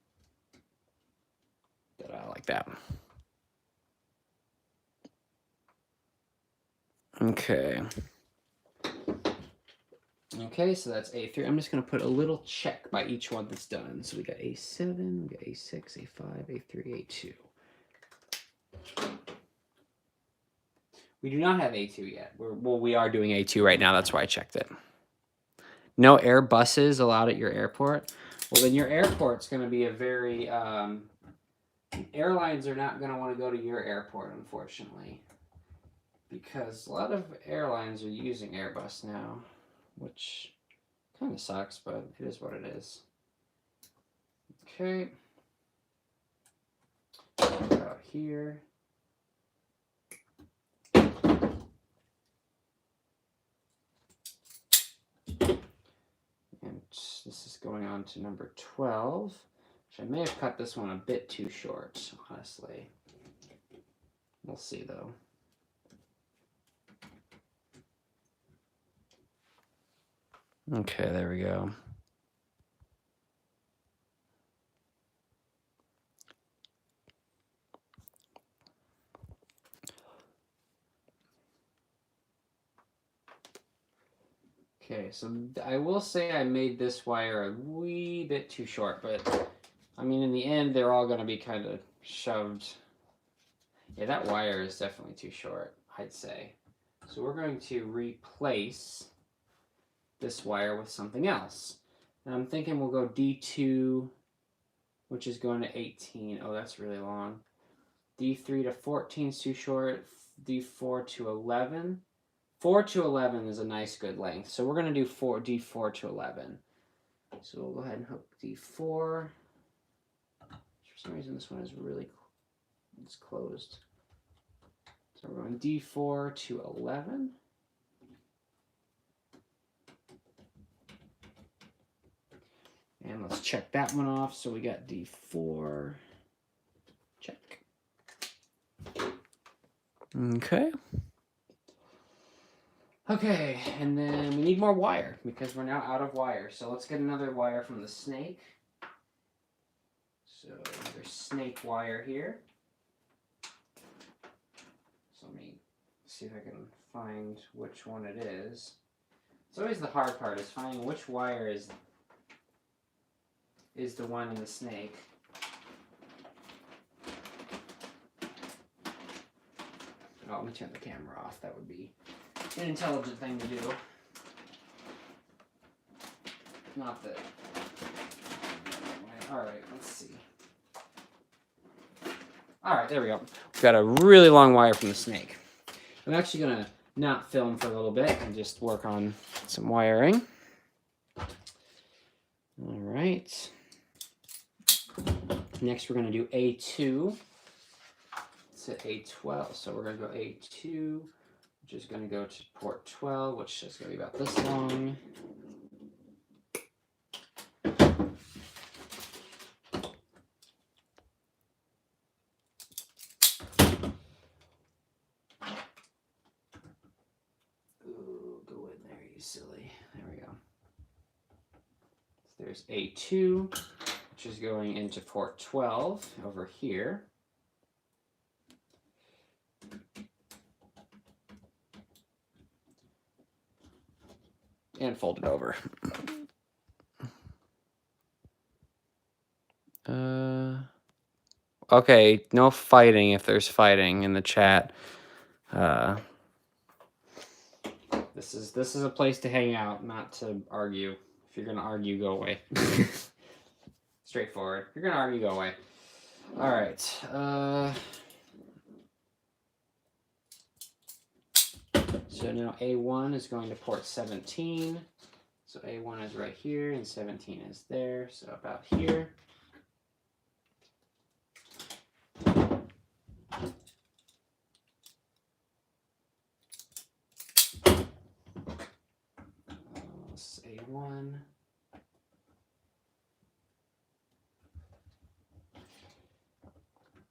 I like that. Okay. Okay, so that's A3. I'm just going to put a little check by each one that's done. So we got A7, we got A6, A5, A3, A2. We do not have A2 yet. We are doing A2 right now. That's why I checked it. No Airbuses allowed at your airport? Well, then your airport's going to be a very... airlines are not going to want to go to your airport, unfortunately. Because a lot of airlines are using Airbus now, which kind of sucks, but it is what it is. Okay. about here. And this is going on to number 12, which I may have cut this one a bit too short, honestly. We'll see, though. Okay, there we go. Okay, so I will say I made this wire a wee bit too short, but I mean, in the end, they're all going to be kind of shoved. Yeah, that wire is definitely too short, I'd say. So we're going to replace this wire with something else. And I'm thinking we'll go D2, which is going to 18. Oh, that's really long. D3 to 14 is too short. D4 to 11. 4 to 11 is a nice good length. So we're going to do D4 to 11. So we'll go ahead and hook D4. For some reason, this one is really it's closed. So we're going D4 to 11. And let's check that one off. So we got D4. Check. Okay. Okay, and then we need more wire because we're now out of wire. So let's get another wire from the snake. So another snake wire here. So let me see if I can find which one it is. It's always the hard part, is finding which wire is the one in the snake. Oh, let me turn the camera off. That would be an intelligent thing to do. Not that. Alright, let's see. Alright, there we go. We've got a really long wire from the snake. I'm actually going to not film for a little bit and just work on some wiring. Alright. Next, we're going to do A2. It's at A12, so we're going to go A2, which is going to go to port 12, which is going to be about this long. Ooh, go in there, you silly. There we go. So there's A2, which is going into port 12 over here. And fold it over. Okay, no fighting if there's fighting in the chat. This is a place to hang out, not to argue. If you're gonna argue, go away. Straightforward. If you're gonna argue, go away. All right. So now A1 is going to port 17. So A1 is right here and 17 is there. So about here. A1.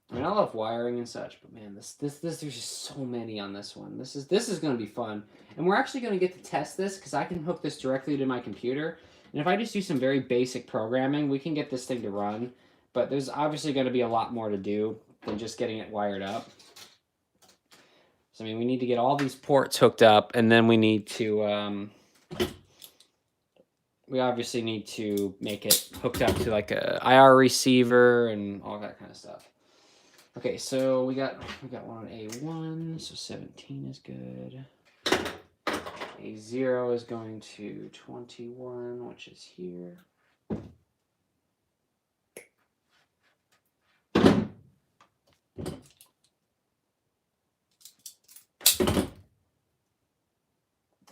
I mean, I love wiring and such, but man, there's just so many on this one. This is going to be fun, and we're actually going to get to test this because I can hook this directly to my computer, and if I just do some very basic programming, we can get this thing to run. But there's obviously going to be a lot more to do than just getting it wired up. So I mean, we need to get all these ports hooked up, and then we need to we obviously need to make it hooked up to like a IR receiver and all that kind of stuff. Okay, so we got one on A1, so 17 is good. A0 is going to 21, which is here.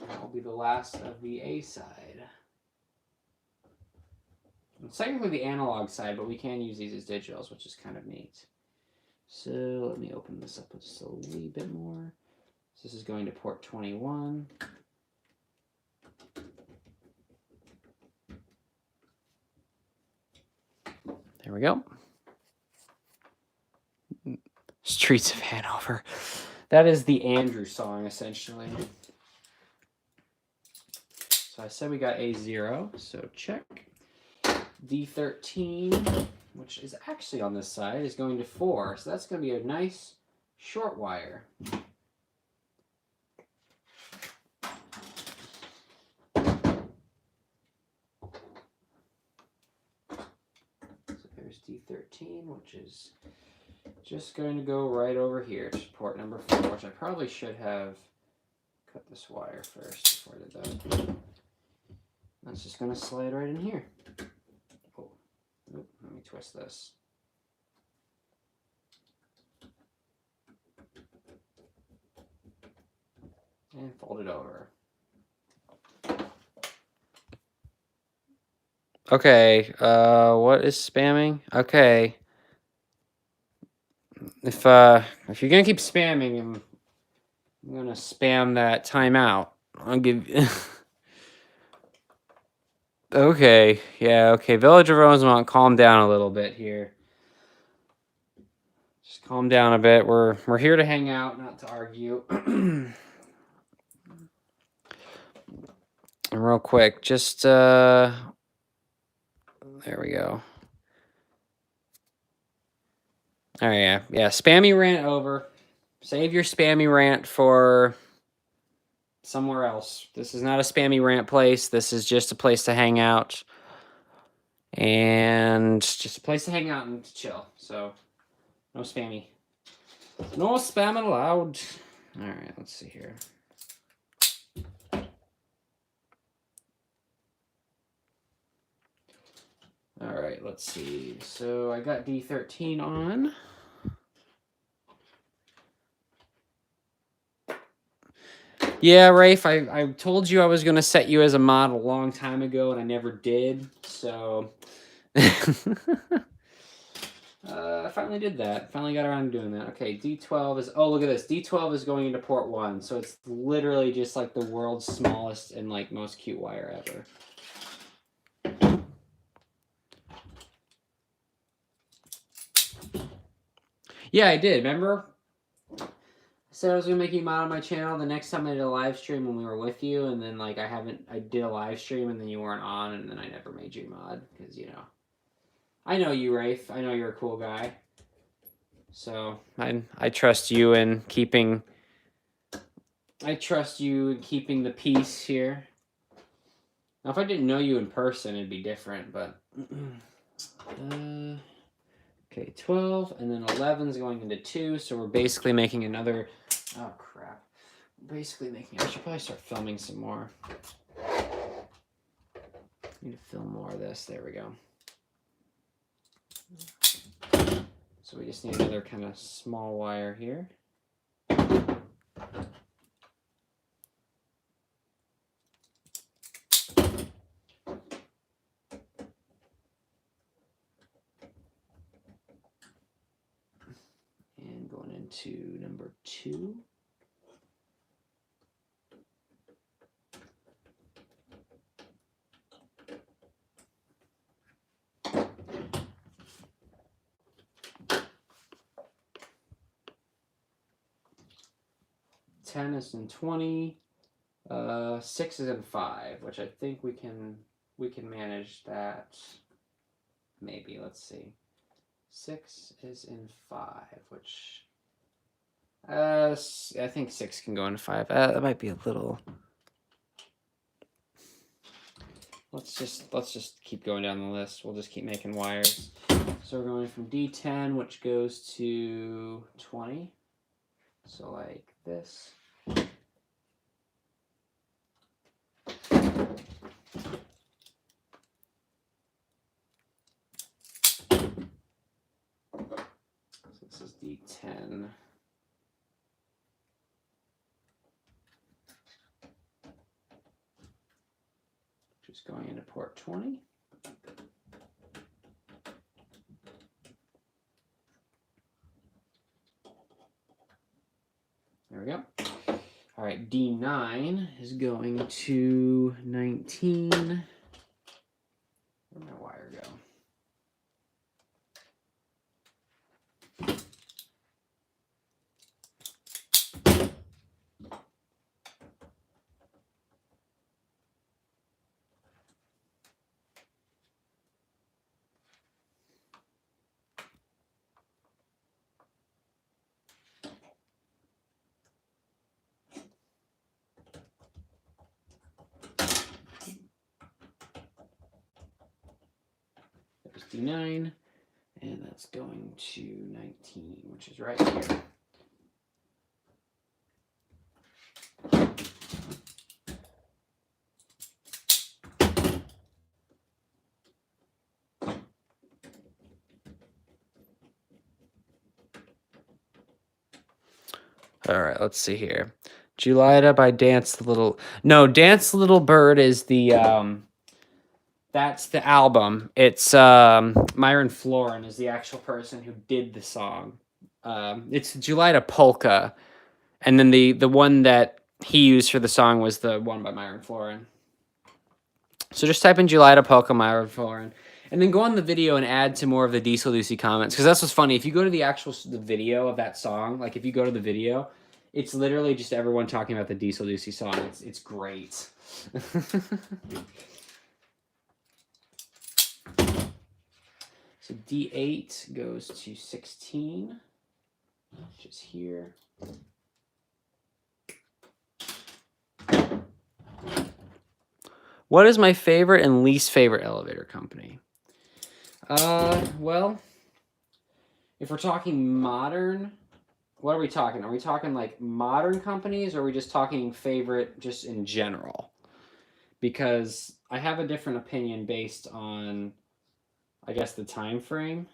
That will be the last of the A side. It's technically the analog side, but we can use these as digitals, which is kind of neat. So let me open this up just a wee bit more. So this is going to port 21. There we go. Streets of Hanover. That is the Andrew song, essentially. So I said we got A0, so check. D13, which is actually on this side, is going to 4. So that's going to be a nice short wire. So there's D13, which is just going to go right over here to port number 4, which I probably should have cut this wire first before I did that. That's just going to slide right in here. Oh, let me twist this. And fold it over. Okay, what is spamming? Okay. If you're gonna keep spamming, I'm gonna spam that timeout. I'll give you. Okay, yeah, okay. Village of Rosemont, calm down a little bit here. Just calm down a bit. We're here to hang out, not to argue. Real quick, just there we go. All right, yeah. Spammy rant over. Save your spammy rant for somewhere else. This is not a spammy rant place. This is just a place to hang out. And just a place to hang out and to chill. So, no spammy. No spamming allowed. All right, let's see here. All right, let's see. So I got D13 on. Yeah, Rafe, I told you I was going to set you as a mod a long time ago, and I never did. So I finally did that. Finally got around to doing that. Okay, D12 is... Oh, look at this. D12 is going into port 1. So it's literally just like the world's smallest and like most cute wire ever. Yeah, I did. Remember? I said I was gonna make you mod on my channel the next time I did a live stream when we were with you, and then like I did a live stream and then you weren't on, and then I never made you mod because you know. I know you, Rafe. I know you're a cool guy. So I trust you in keeping. I trust you in keeping the peace here. Now, if I didn't know you in person, it'd be different, but. Okay, 12, and then 11 is going into 2, so we're basically making another... Oh, crap. Basically making... I should probably start filming some more. Need to film more of this. There we go. So we just need another kind of small wire here. And going into number 2. $10 is in 20. 6 is in 5, which I think we can manage that. Maybe, let's see. 6 is in 5, which I think 6 can go into 5. That might be a little. Let's just keep going down the list. We'll just keep making wires. So we're going from D10, which goes to 20. So like this. So this is D10. Just going into port 20. D9 is going to 19. Where'd my wire go? There's D9, and that's going to 19, which is right here. All right, let's see here. Julita by Dance the Little... No, Dance the Little Bird is the... That's the album. It's Myron Floren is the actual person who did the song. It's Julita Polka. And then the one that he used for the song was the one by Myron Floren. So just type in Julita Polka Myron Floren. And then go on the video and add to more of the Diesel Lucy comments. Because that's what's funny. If you go to the video of that song, like if you go to the video, it's literally just everyone talking about the Diesel Lucy song. It's great. So D8 goes to 16, which is here. What is my favorite and least favorite elevator company? Well, if we're talking modern, what are we talking? Are we talking like modern companies, or are we just talking favorite just in general? Because I have a different opinion based on, I guess, the time frame.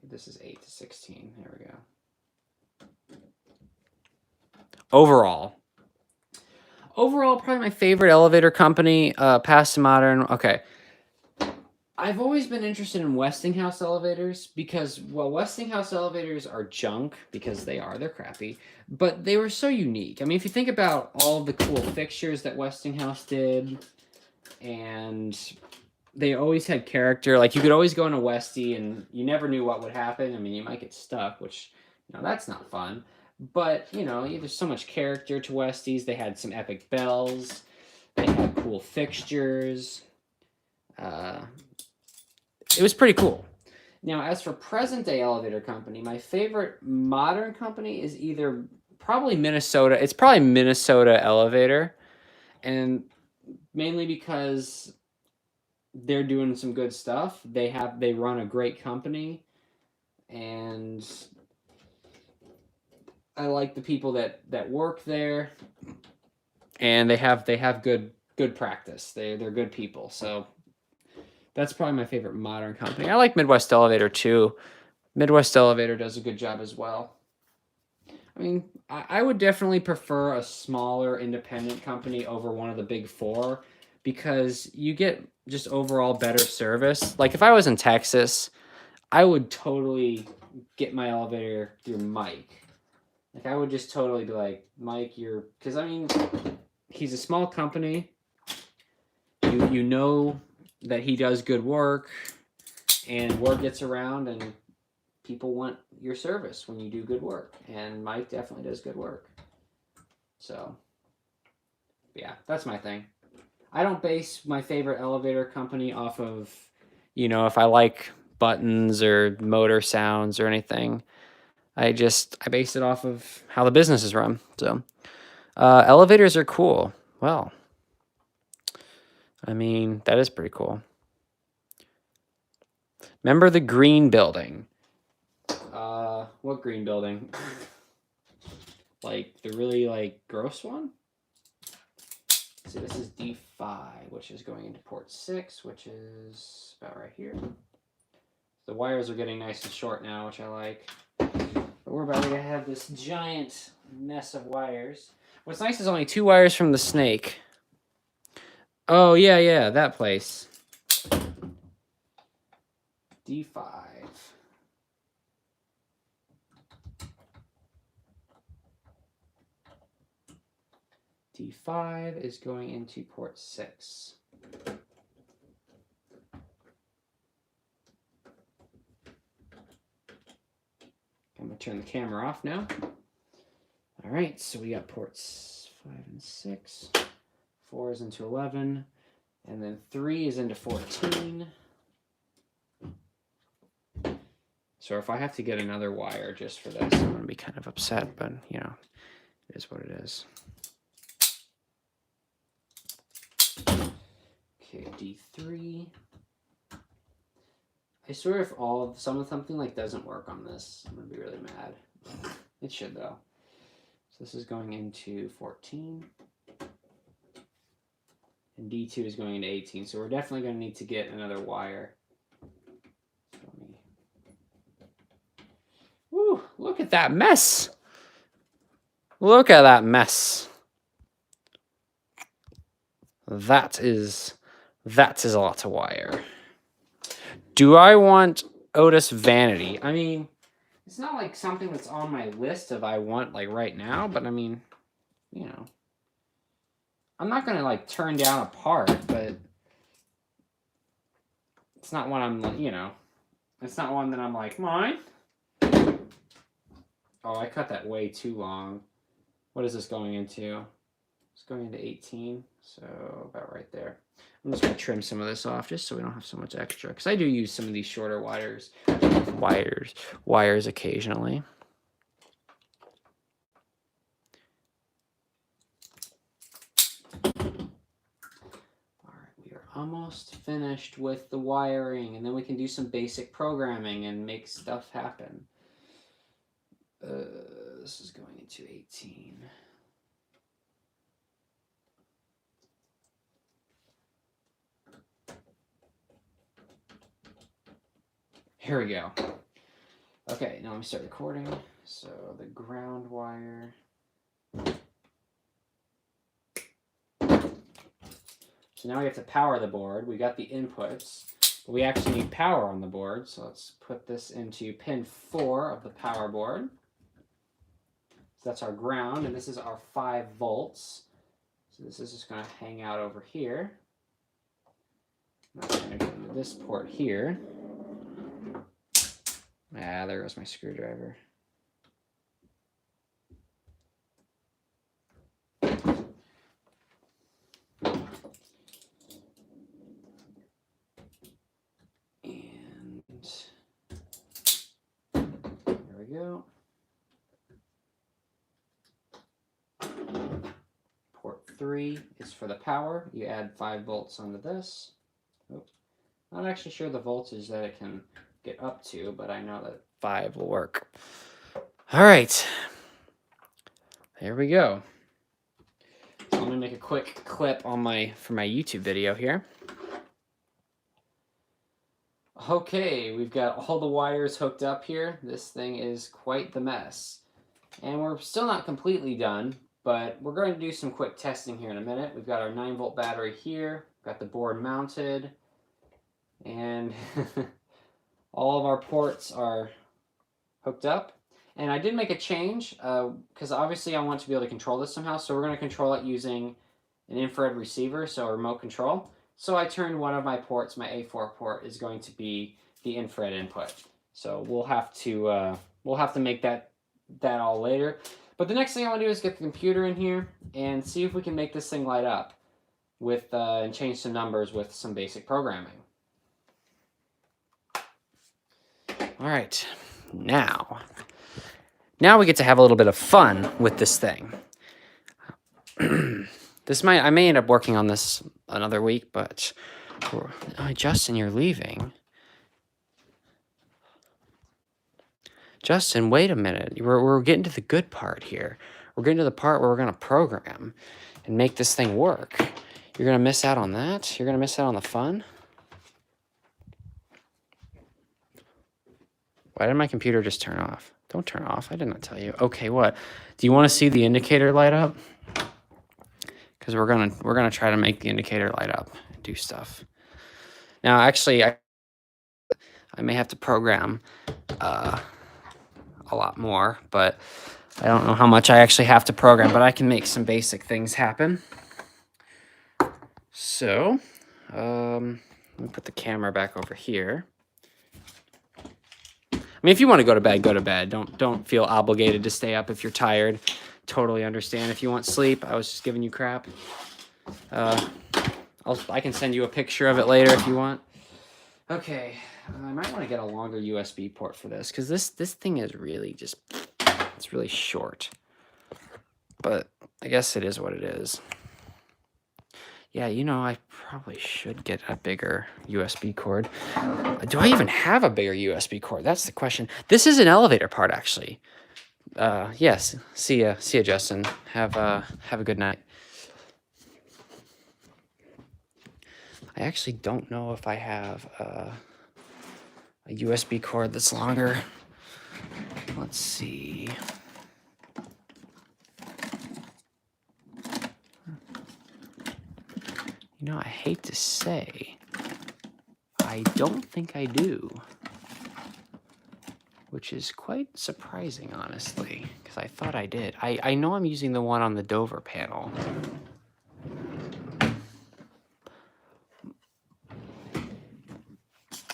This is 8 to 16. There we go. Overall, probably my favorite elevator company, past and modern. Okay. I've always been interested in Westinghouse elevators because, well, Westinghouse elevators are junk because they're crappy, but they were so unique. I mean, if you think about all of the cool fixtures that Westinghouse did, and they always had character. Like, you could always go in a Westie and you never knew what would happen. I mean, you might get stuck, which, that's not fun. But, there's so much character to Westies. They had some epic bells. They had cool fixtures. It was pretty cool. Now, as for present-day elevator company, my favorite modern company is probably Minnesota. It's probably Minnesota Elevator. And mainly because they're doing some good stuff. They run a great company, and I like the people that work there, and they have good practice. They're good people. So that's probably my favorite modern company. I like Midwest Elevator too. Midwest Elevator does a good job as well. I mean, I would definitely prefer a smaller independent company over one of the big four, because you get just overall better service. Like, if I was in Texas, I would totally get my elevator through Mike. Like, I would just totally be like, Mike, because, I mean, he's a small company. You know that he does good work, and word gets around, and people want your service when you do good work. And Mike definitely does good work. So, yeah, that's my thing. I don't base my favorite elevator company off of, if I like buttons or motor sounds or anything. I base it off of how the business is run. So, elevators are cool. Well, I mean, that is pretty cool. Remember the green building? What green building? Like the really gross one? So this is D5, which is going into port 6, which is about right here. The wires are getting nice and short now, which I like. But we're about to have this giant mess of wires. What's nice is only 2 wires from the snake. Oh, yeah, that place. D5. D5 is going into port 6. I'm going to turn the camera off now. All right, so we got ports 5 and 6. 4 is into 11. And then 3 is into 14. So if I have to get another wire just for this, I'm going to be kind of upset, but, you know, it is what it is. Okay, D3. I swear if something like doesn't work on this, I'm going to be really mad. It should, though. So this is going into 14. And D2 is going into 18. So we're definitely going to need to get another wire. Woo, look at that mess. Look at that mess. That is a lot of wire. Do I want Otis Vanity? I mean, it's not like something that's on my list of I want like right now, but I mean, you know, I'm not going to like turn down a part, but it's not one I'm, you know, it's not one that I'm like, mine. Oh, I cut that way too long. What is this going into? It's going into 18, so about right there. I'm just going to trim some of this off just so we don't have so much extra, because I do use some of these shorter wires occasionally. Almost finished with the wiring, and then we can do some basic programming and make stuff happen. This is going into 18. Here we go. Okay, now let me start recording. So the ground wire. So now we have to power the board. We got the inputs, but we actually need power on the board. So let's put this into pin 4 of the power board. So that's our ground, and this is our 5 volts. So this is just going to hang out over here. That's going to go into this port here. Ah, there goes my screwdriver. And there we go. Port 3 is for the power. You add 5 volts onto this. Oops. Not actually sure the voltage that it can get up to, but I know that 5 will work. All right. There we go. So I'm going to make a quick clip on for my YouTube video here. Okay, we've got all the wires hooked up here. This thing is quite the mess. And we're still not completely done, but we're going to do some quick testing here in a minute. We've got our 9-volt battery here, got the board mounted, and all of our ports are hooked up. And I did make a change, because obviously I want to be able to control this somehow, so we're going to control it using an infrared receiver, so a remote control. So I turned one of my ports, my A4 port, is going to be the infrared input. So we'll have to make that all later. But the next thing I want to do is get the computer in here and see if we can make this thing light up with and change some numbers with some basic programming. All right, now we get to have a little bit of fun with this thing. I may end up working on this another week, but Justin, you're leaving. Justin, wait a minute. We're getting to the good part here. We're getting to the part where we're going to program and make this thing work. You're going to miss out on that? You're going to miss out on the fun? Why did my computer just turn off? Don't turn off. I did not tell you. Okay, what? Do you want to see the indicator light up? Because we're gonna try to make the indicator light up and do stuff. Now, actually, I may have to program a lot more, but I don't know how much I actually have to program, but I can make some basic things happen. So, let me put the camera back over here. I mean, if you want to go to bed, go to bed. Don't feel obligated to stay up if you're tired. Totally understand if you want sleep. I was just giving you crap. I can send you a picture of it later if you want. Okay, I might want to get a longer USB port for this because this thing is really just, it's really short. But I guess it is what it is. Yeah, you know, I probably should get a bigger USB cord. Do I even have a bigger USB cord? That's the question. This is an elevator part, actually. Yes. See ya, Justin. Have a good night. I actually don't know if I have a USB cord that's longer. Let's see. You know, I hate to say, I don't think I do. Which is quite surprising, honestly, because I thought I did. I know I'm using the one on the Dover panel.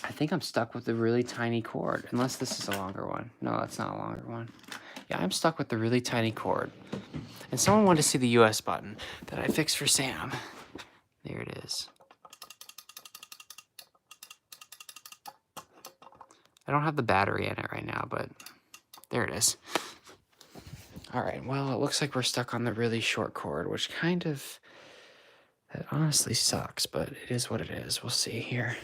I think I'm stuck with the really tiny cord, unless this is a longer one. No, that's not a longer one. Yeah, I'm stuck with the really tiny cord. And someone wanted to see the US button that I fixed for Sam. There it is. I don't have the battery in it right now, but there it is. All right, well, it looks like we're stuck on the really short cord, which kind of, that honestly sucks, but it is what it is. We'll see here.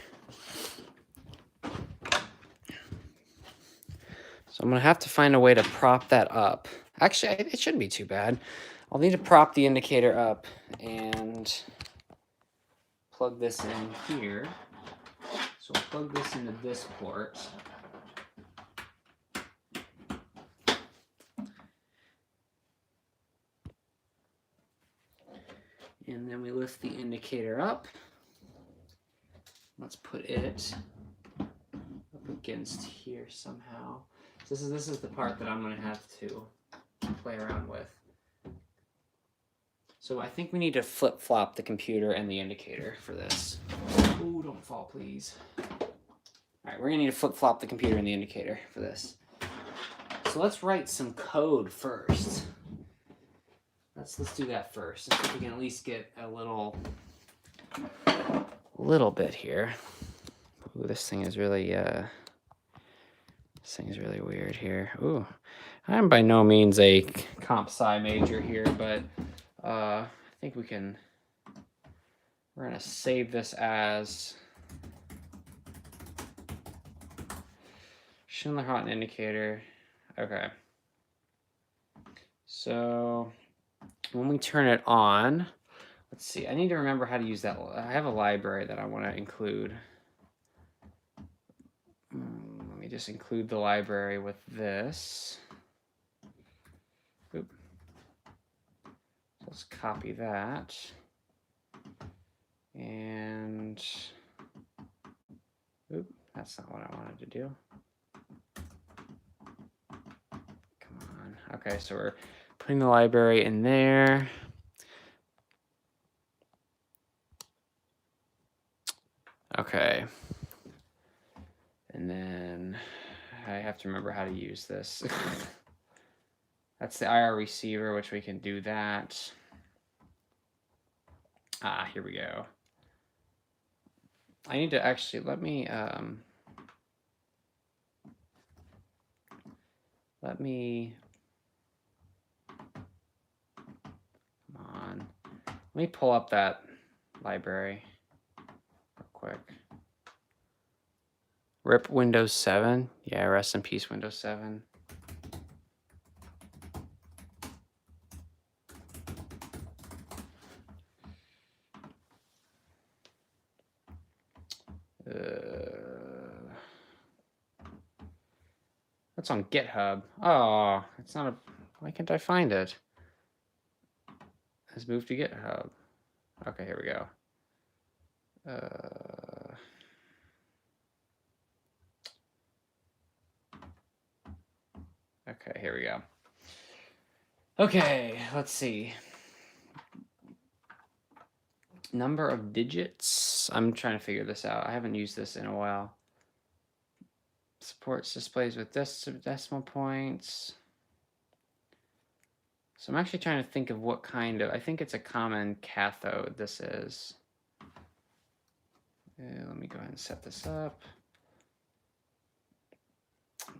So I'm gonna have to find a way to prop that up. Actually, it shouldn't be too bad. I'll need to prop the indicator up and plug this in here. So I'll plug this into this port. And then we lift the indicator up. Let's put it up against here somehow. So this is the part that I'm gonna have to play around with. So I think we need to flip-flop the computer and the indicator for this. Ooh, don't fall, please. All right, we're gonna need to flip-flop the computer and the indicator for this. So let's write some code first. Let's do that first. And see if we can at least get a little bit here. Ooh, this thing is really weird here. Ooh, I'm by no means a comp sci major here, but I think we're gonna save this as Schindler-Houghton indicator. Okay. So when we turn it on, let's see, I need to remember how to use that. I have a library that I want to include. Let me just include the library with this. Oop. Let's copy that. And oop, that's not what I wanted to do. Come on. Okay, so we're putting the library in there. Okay. And then I have to remember how to use this. That's the IR receiver, which we can do that. Here we go. I need to actually, let me come on. Let me pull up that library real quick. RIP Windows 7. Yeah, rest in peace, Windows 7. That's on GitHub. Oh, it's not a. Why can't I find it? Let's move to GitHub. Okay, here we go. Okay, here we go. Okay, let's see. Number of digits. I'm trying to figure this out. I haven't used this in a while. Supports displays with decimal points. So I'm actually trying to think of what kind of, I think it's a common cathode this is. Let me go ahead and set this up.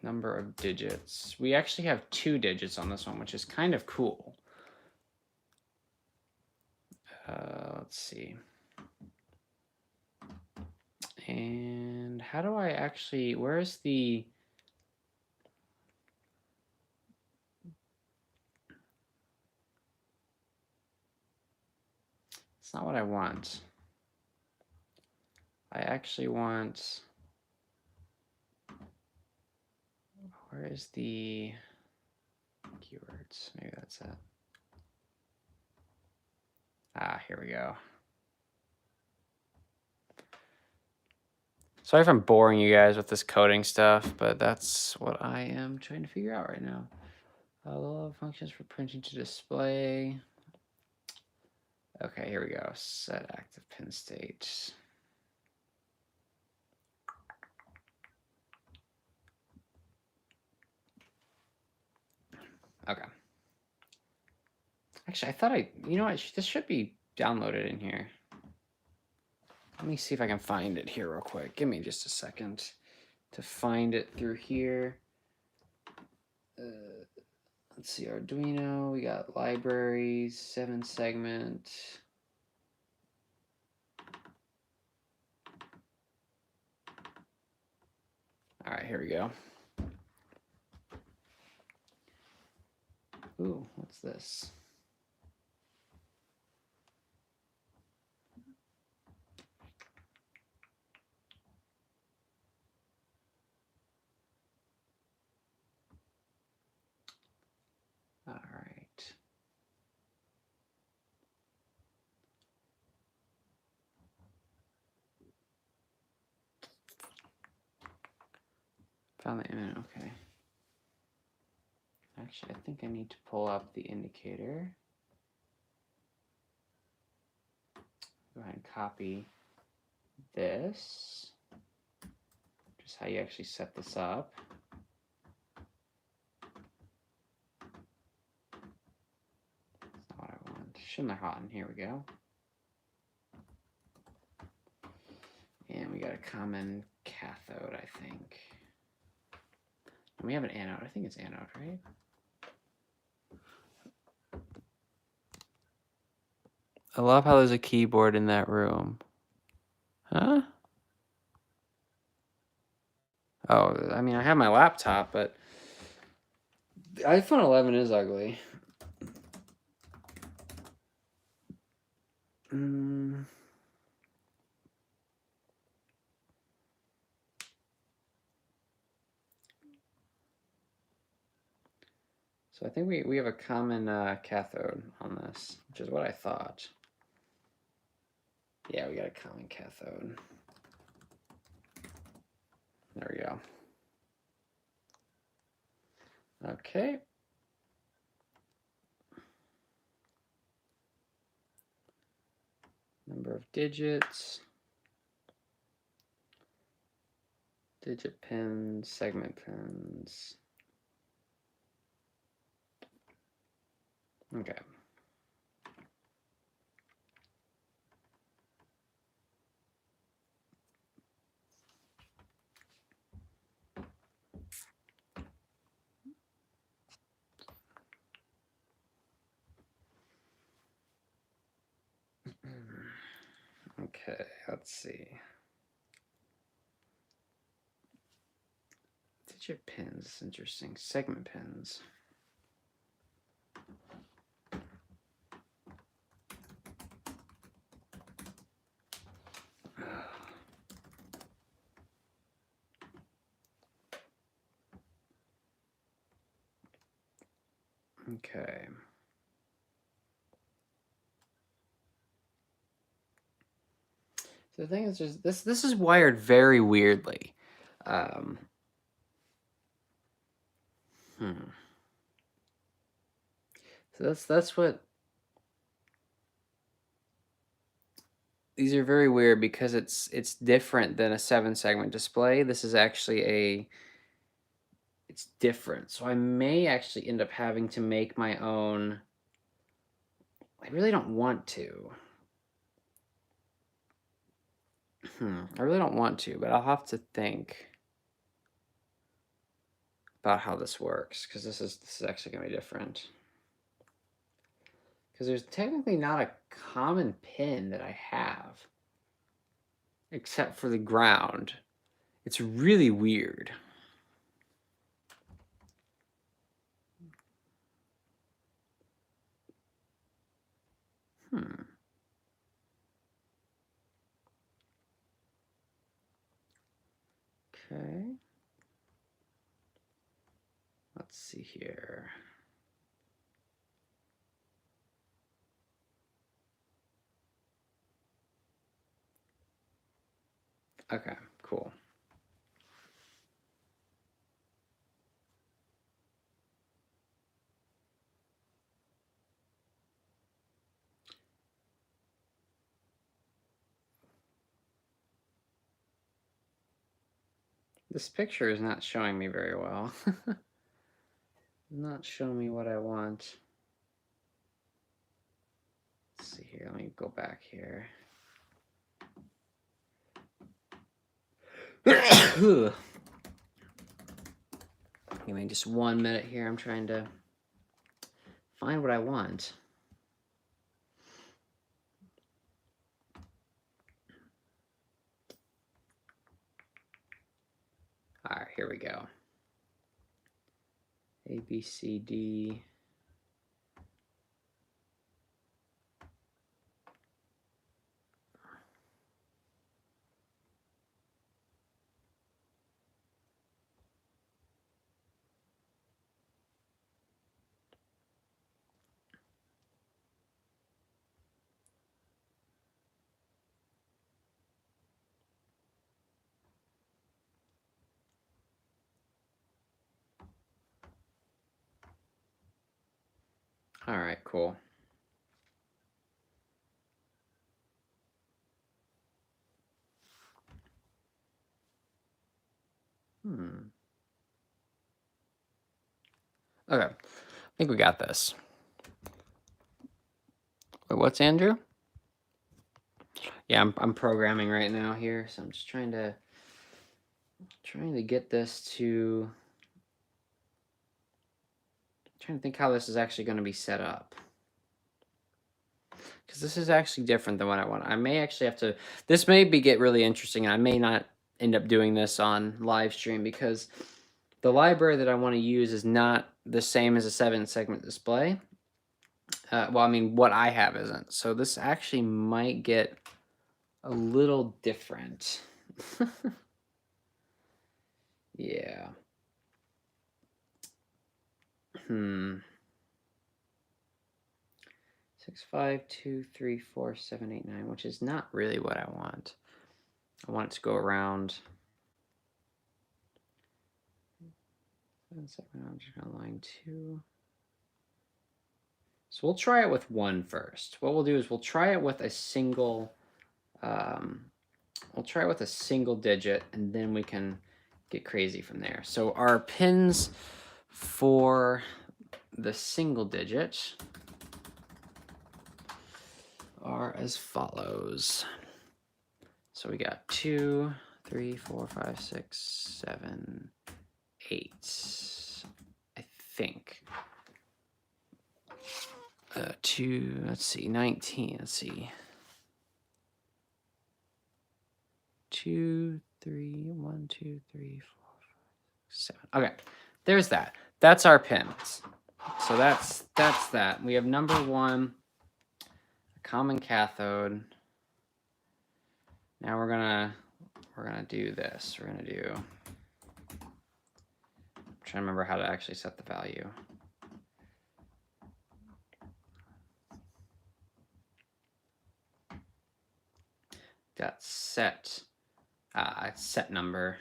Number of digits. We actually have 2 digits on this one, which is kind of cool. Let's see. And how do I actually, where's the, it's not what I want. I actually want, where is the keywords? Maybe that's it. Ah, here we go. Sorry if I'm boring you guys with this coding stuff, but that's what I am trying to figure out right now. Allow functions for printing to display. Okay, here we go. Set active pin state. Okay. Actually, I thought you know what? This should be downloaded in here. Let me see if I can find it here real quick. Give me just a second to find it through here. Let's see, Arduino, we got libraries, 7-segment. All right, here we go. Ooh, what's this? All right. Found the image, okay. Actually, I think I need to pull up the indicator. Go ahead and copy this. Just how you actually set this up. That's not what I want. Schindler-Houghton, here we go. And we got a common cathode, I think. And we have an anode. I think it's anode, right? I love how there's a keyboard in that room. Huh? Oh, I mean, I have my laptop, but the iPhone 11 is ugly. So I think we have a common cathode on this, which is what I thought. Yeah, we got a common cathode. There we go. Okay. Number of digits. Digit pins, segment pins. Okay. Okay, let's see. Digit pins, interesting. Segment pins. Okay. So the thing is, just this is wired very weirdly. So that's what. These are very weird because it's different than a 7-segment display. This is actually it's different. So I may actually end up having to make my own. I really don't want to. I really don't want to, but I'll have to think about how this works, because this is actually going to be different. Because there's technically not a common pin that I have, except for the ground. It's really weird. Okay. Let's see here. Okay, cool. This picture is not showing me very well. Not showing me what I want. Let's see here. Let me go back here. Give me just 1 minute here. I'm trying to find what I want. All right, here we go. A, B, C, D. All right, cool. Okay, I think we got this. Wait, what's Andrew? Yeah, I'm programming right now here, so I'm just trying to get this to. Trying to think how this is actually going to be set up, because this is actually different than what I want. I may actually have to. This may get really interesting, and I may not end up doing this on live stream because the library that I want to use is not the same as a 7-segment display. Well, I mean, what I have isn't. So this actually might get a little different. Yeah. 6, 5, 2, 3, 4, 7, 8, 9, which is not really what I want. I want it to go around. 7, 7, I'm just gonna line 2. So we'll try it with 1 first. What we'll do is we'll try it with a single. We'll try it with a single digit, and then we can get crazy from there. So our pins for the single digit are as follows. So we got 2, 3, 4, 5, 6, 7, 8. I think. 2, let's see, 19, let's see. 2, 3, 1, 2, 3, 4, 5, 6, 7. Okay, there's that. That's our pins. So that's that. We have number 1, a common cathode. Now we're gonna do this. We're gonna do. I'm trying to remember how to actually set the value. Got set. Set number.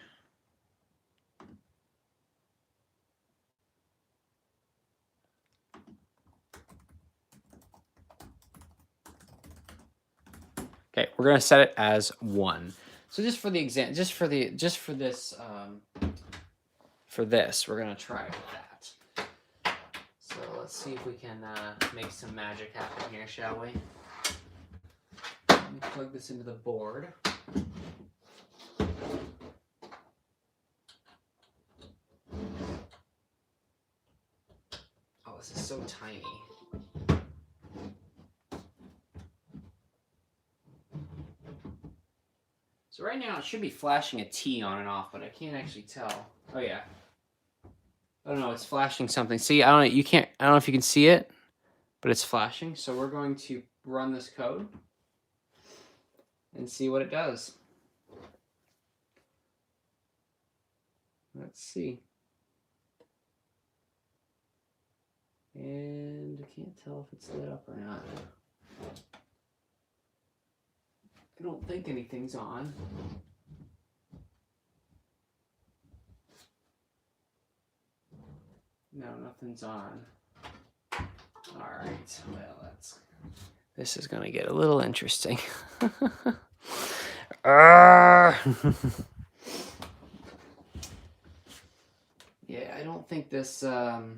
Okay, we're gonna set it as 1. So just for the exam, for this, we're gonna try with that. So let's see if we can make some magic happen here, shall we? Let me plug this into the board. Oh, this is so tiny. So right now it should be flashing a T on and off, but I can't actually tell. Oh yeah. Oh no, it's flashing something. See, I don't know if you can see it, but it's flashing. So we're going to run this code and see what it does. Let's see. And I can't tell if it's lit up or not. I don't think anything's on. No, nothing's on. All right, well, this is gonna get a little interesting. Yeah, I don't think this is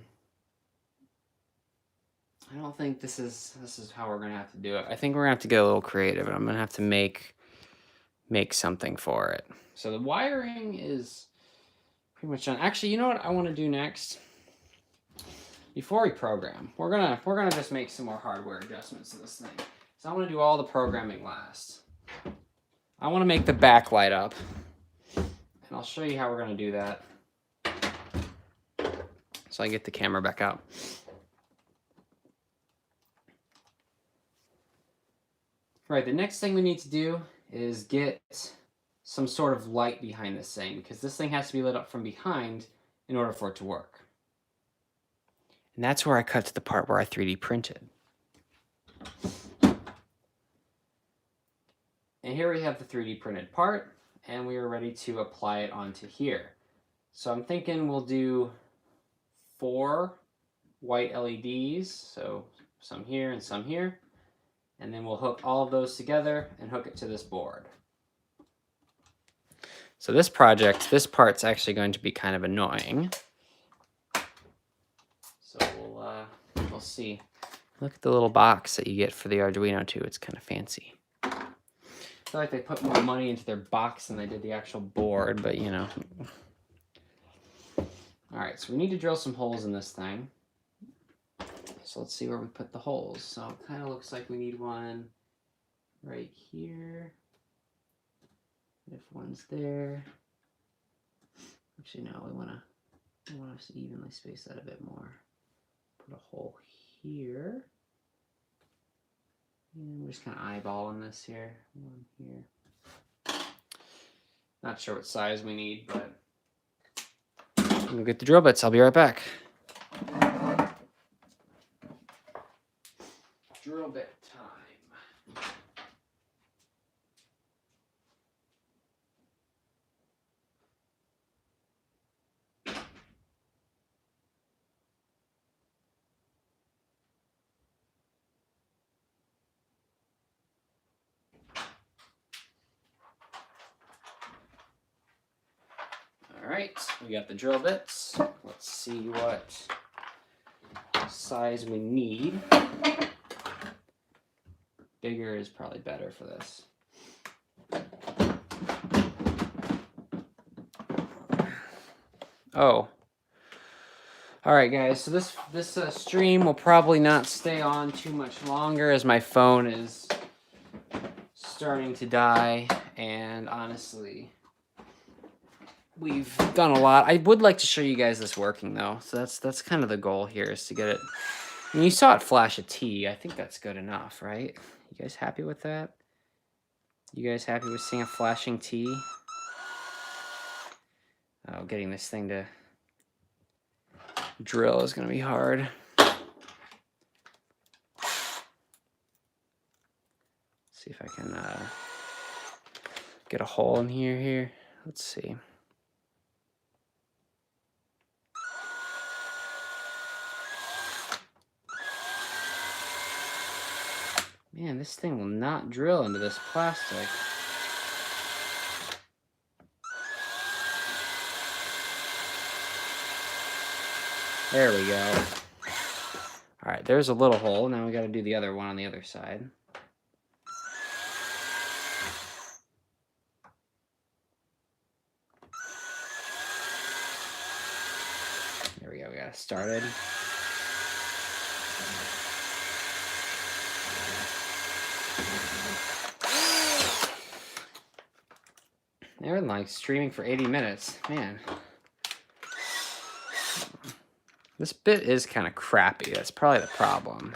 how we're gonna have to do it. I think we're gonna have to get a little creative, and I'm gonna have to make something for it. So the wiring is pretty much done. Actually, you know what I want to do next? Before we program, we're gonna just make some more hardware adjustments to this thing. So I want to do all the programming last. I want to make the backlight up, and I'll show you how we're gonna do that. So I get the camera back out. Right, the next thing we need to do is get some sort of light behind this thing, because this thing has to be lit up from behind in order for it to work. And that's where I cut to the part where I 3D printed. And here we have the 3D printed part, and we are ready to apply it onto here. So I'm thinking we'll do 4 white LEDs, so some here and some here, and then we'll hook all of those together and hook it to this board. So this part's actually going to be kind of annoying. So we'll see. Look at the little box that you get for the Arduino too. It's kind of fancy. I feel like they put more money into their box than they did the actual board, but you know. All right, so we need to drill some holes in this thing. So let's see where we put the holes. So it kind of looks like we need one right here. If one's there. Actually, no, we want to evenly space that a bit more. Put a hole here. And we're just kind of eyeballing this here. One here. Not sure what size we need, but we'll get the drill bits. I'll be right back. Drill bit time. All right, we got the drill bits. Let's see what size we need. Bigger is probably better for this. Oh. All right, guys. So this stream will probably not stay on too much longer, as my phone is starting to die, and honestly, we've done a lot. I would like to show you guys this working though. So that's kind of the goal here, is to get it. I mean, you saw it flash a T. I think that's good enough, right? You guys happy with that? You guys happy with seeing a flashing T? Oh, getting this thing to drill is going to be hard. See if I can get a hole in here. Let's see. Man, this thing will not drill into this plastic. There we go. All right, there's a little hole. Now we got to do the other one on the other side. There we go. We got it started. They're like streaming for 80 minutes. Man. This bit is kind of crappy. That's probably the problem.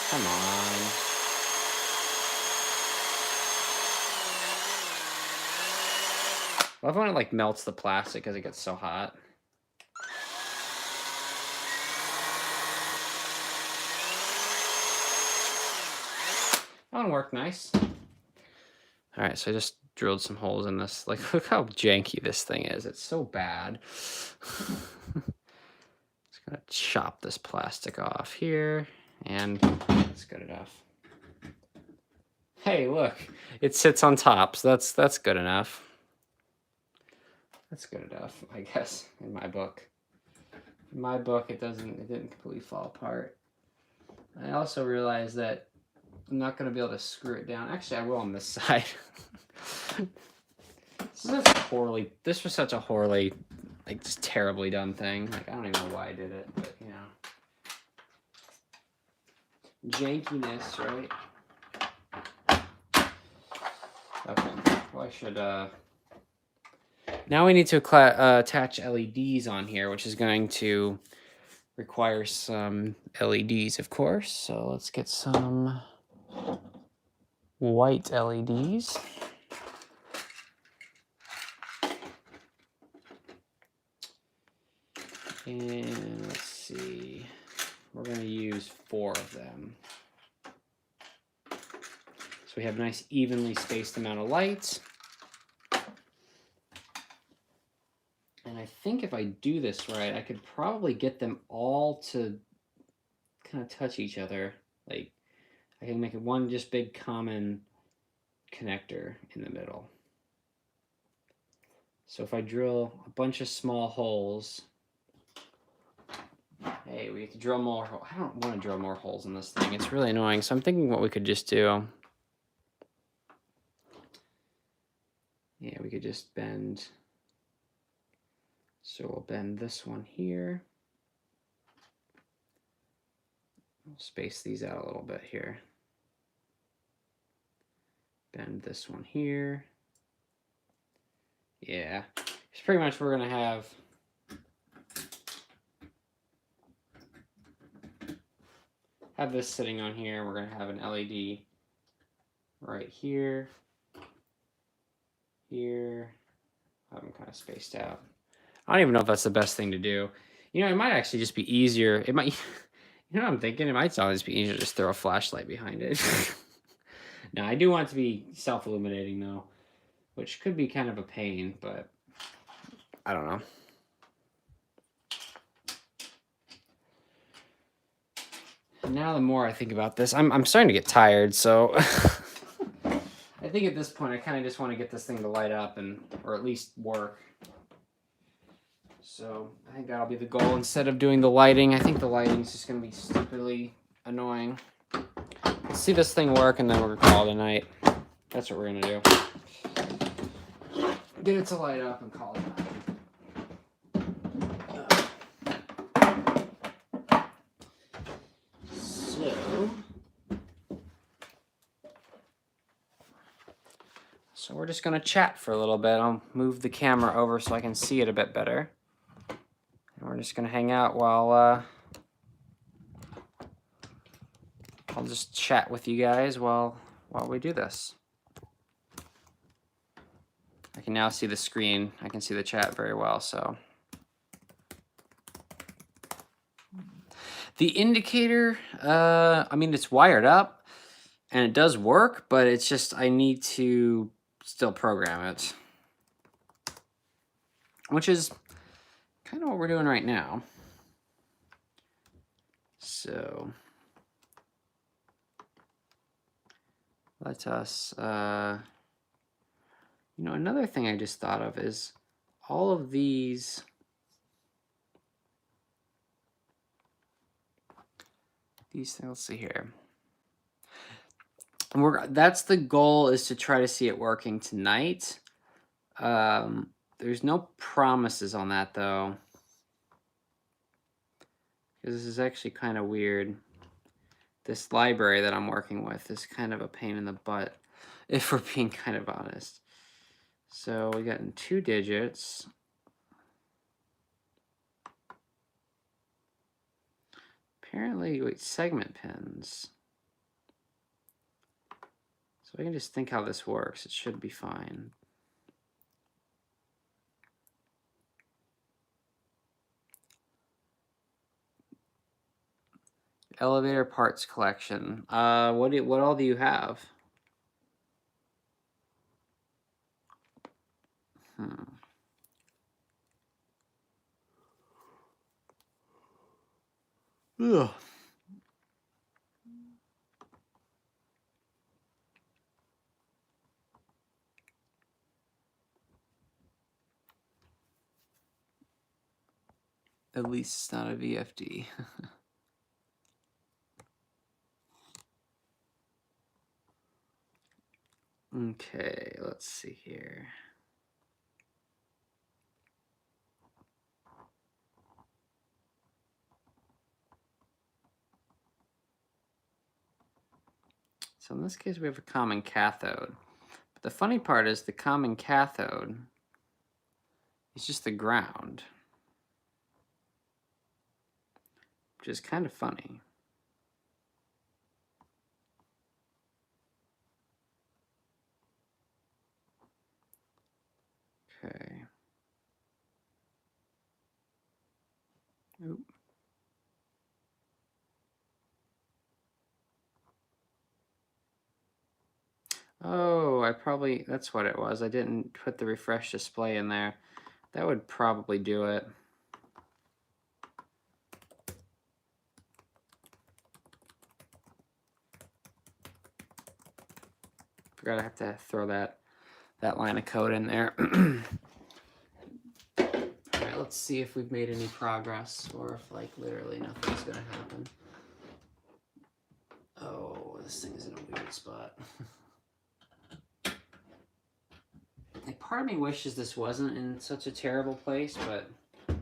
Come on. I love when it like melts the plastic because it gets so hot. That one worked nice. All right, so I just drilled some holes in this. Like, look how janky this thing is. It's so bad. Just gonna chop this plastic off here, and that's good enough. Hey, look, it sits on top, so that's good enough. That's good enough, I guess, in my book. In my book, it didn't completely fall apart. I also realized that I'm not going to be able to screw it down. Actually, I will on this side. This was such a horribly, like, just terribly done thing. Like, I don't even know why I did it, but, you know. Jankiness, right? Okay, well, I should, now we need to attach LEDs on here, which is going to require some LEDs, of course. So let's get some white LEDs. And let's see, we're going to use 4 of them. So we have a nice evenly spaced amount of lights. And I think if I do this right, I could probably get them all to kind of touch each other. Like, I can make it one just big common connector in the middle. So if I drill a bunch of small holes, hey, we have to drill more. I don't want to drill more holes in this thing. It's really annoying. So I'm thinking what we could just do. Yeah, we could just bend. So we'll bend this one here. We'll space these out a little bit here. Bend this one here. Yeah, it's pretty much we're gonna have this sitting on here. We're gonna have an LED right here, here. I have them kind of spaced out. I don't even know if that's the best thing to do. You know, it might actually just be easier. It might, you know what I'm thinking? It might always be easier to just throw a flashlight behind it. Now, I do want it to be self-illuminating though, which could be kind of a pain, but I don't know. Now the more I think about this, I'm starting to get tired, so I think at this point I kind of just want to get this thing to light up or at least work. So I think that'll be the goal. Instead of doing the lighting, I think the lighting's just going to be stupidly annoying. Let's see this thing work, and then we're going to call it a night. That's what we're going to do. Get it to light up and call it a night. So we're just going to chat for a little bit. I'll move the camera over so I can see it a bit better. And we're just going to hang out while I'll just chat with you guys while we do this. I can now see the screen. I can see the chat very well, so. The indicator, I mean, it's wired up and it does work, but it's just, I need to still program it, which is kind of what we're doing right now. So let us, you know, another thing I just thought of is all of these, let's see here. That's the goal, is to try to see it working tonight. There's no promises on that though, because this is actually kind of weird. This library that I'm working with is kind of a pain in the butt, if we're being kind of honest. So we got in 2 digits. Apparently, wait, segment pins. So I can just think how this works. It should be fine. Elevator parts collection. What all do you have? Ugh. At least it's not a VFD. Okay, let's see here. So in this case, we have a common cathode. But the funny part is the common cathode is just the ground, which is kind of funny. Okay. Oop. Oh, that's what it was. I didn't put the refresh display in there. That would probably do it. Forgot I have to throw that line of code in there. All right, let's see if we've made any progress, or if like literally nothing's gonna happen. Oh, this thing is in a weird spot. Like, part of me wishes this wasn't in such a terrible place, but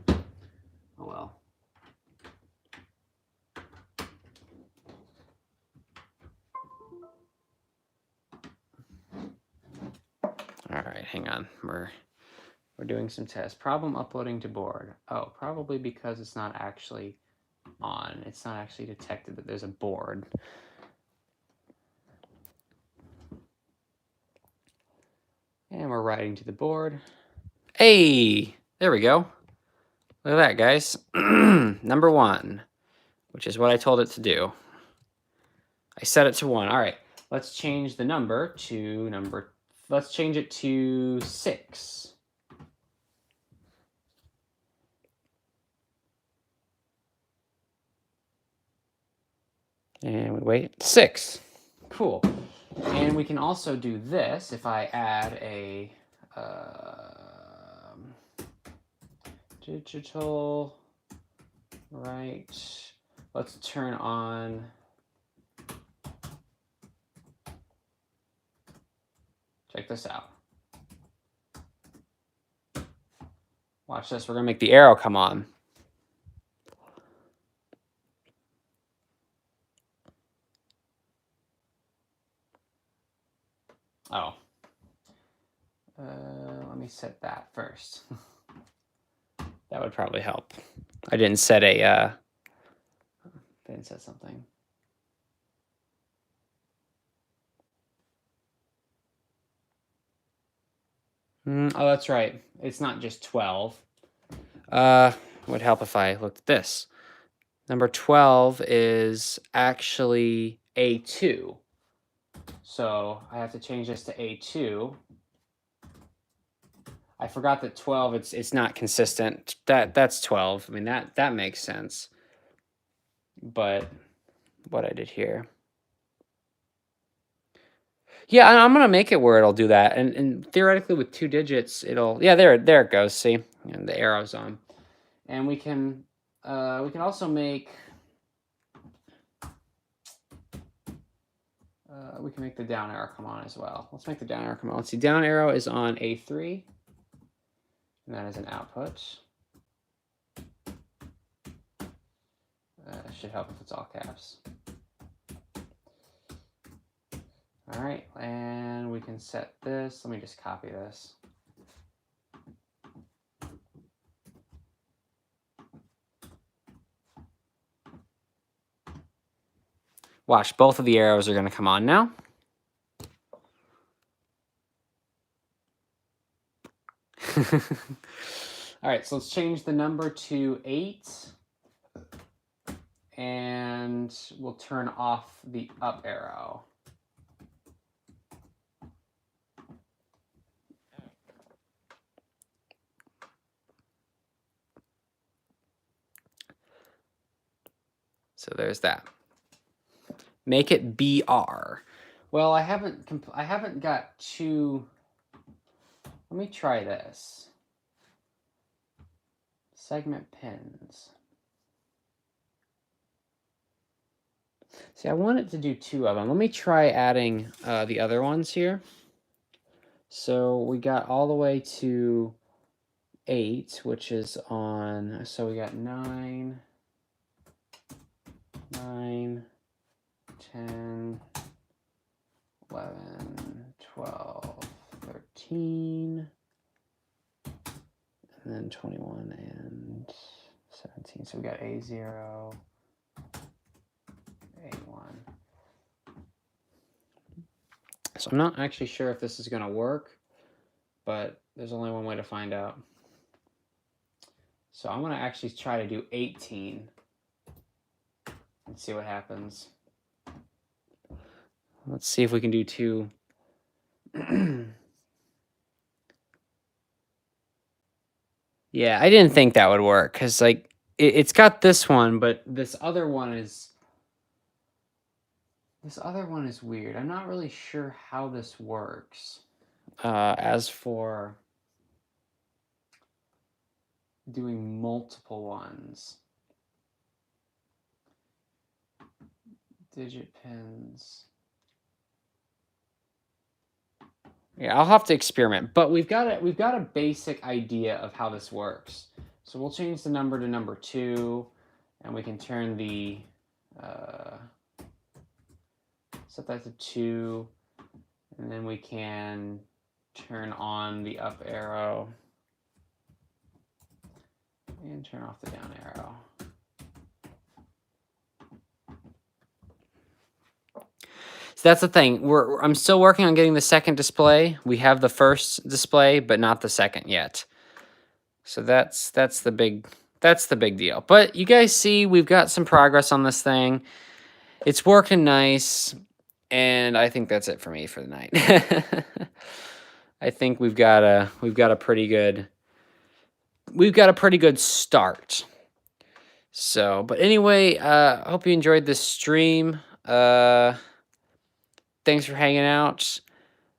oh well. All right, hang on. We're doing some tests. Problem uploading to board. Oh, probably because it's not actually on. It's not actually detected that there's a board. And we're writing to the board. Hey, there we go. Look at that, guys. Number 1, which is what I told it to do. I set it to 1. All right, let's change the number to let's change it to 6. And we wait. 6. Cool. And we can also do this if I add a digital, right? Let's turn on check this out. Watch this. We're going to make the arrow come on. Oh. Let me set that first. That would probably help. I didn't set something. Oh, that's right. It's not just 12. Would help if I looked at this. Number 12 is actually A2. So I have to change this to A2. I forgot that 12, it's not consistent. That's 12. I mean, that makes sense. but what I did here. Yeah, I'm gonna make it where it'll do that, and theoretically with 2 digits, it'll yeah there it goes. See, and the arrow's on, and we can also make we can make the down arrow come on as well. Let's make the down arrow come on. Let's see, down arrow is on A3, and that is an output. Should help if it's all caps. All right, and we can set this. Let me just copy this. Watch, both of the arrows are going to come on now. All right, so let's change the number to 8. And we'll turn off the up arrow. So there's that. Make it BR. Well, I haven't got 2. Let me try this. Segment pins. See, I want it to do 2 of them. Let me try adding the other ones here. So we got all the way to 8, which is on, so we got 9, 10, 11, 12, 13, and then 21 and 17. So we got A0, A1. So I'm not actually sure if this is going to work, but there's only one way to find out. So I'm going to actually try to do 18 and see what happens. Let's see if we can do 2. Yeah, I didn't think that would work because like it's got this one, but this other one is weird. I'm not really sure how this works. As for doing multiple ones, digit pins. Yeah, I'll have to experiment, but we've got a basic idea of how this works. So we'll change the number to number 2, and we can turn the set that to 2, and then we can turn on the up arrow and turn off the down arrow. So that's the thing. I'm still working on getting the second display. We have the first display, but not the second yet. So that's the big deal. But you guys see, we've got some progress on this thing. It's working nice, and I think that's it for me for the night. I think we've got a pretty good start. So, but anyway, I hope you enjoyed this stream. Thanks for hanging out.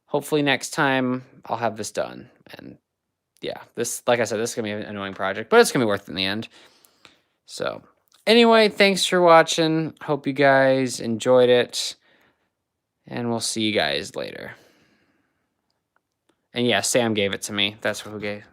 Hopefully next time I'll have this done. And yeah, this, like I said, this is going to be an annoying project, but it's going to be worth it in the end. So anyway, thanks for watching. Hope you guys enjoyed it. And we'll see you guys later. And yeah, Sam gave it to me. That's who gave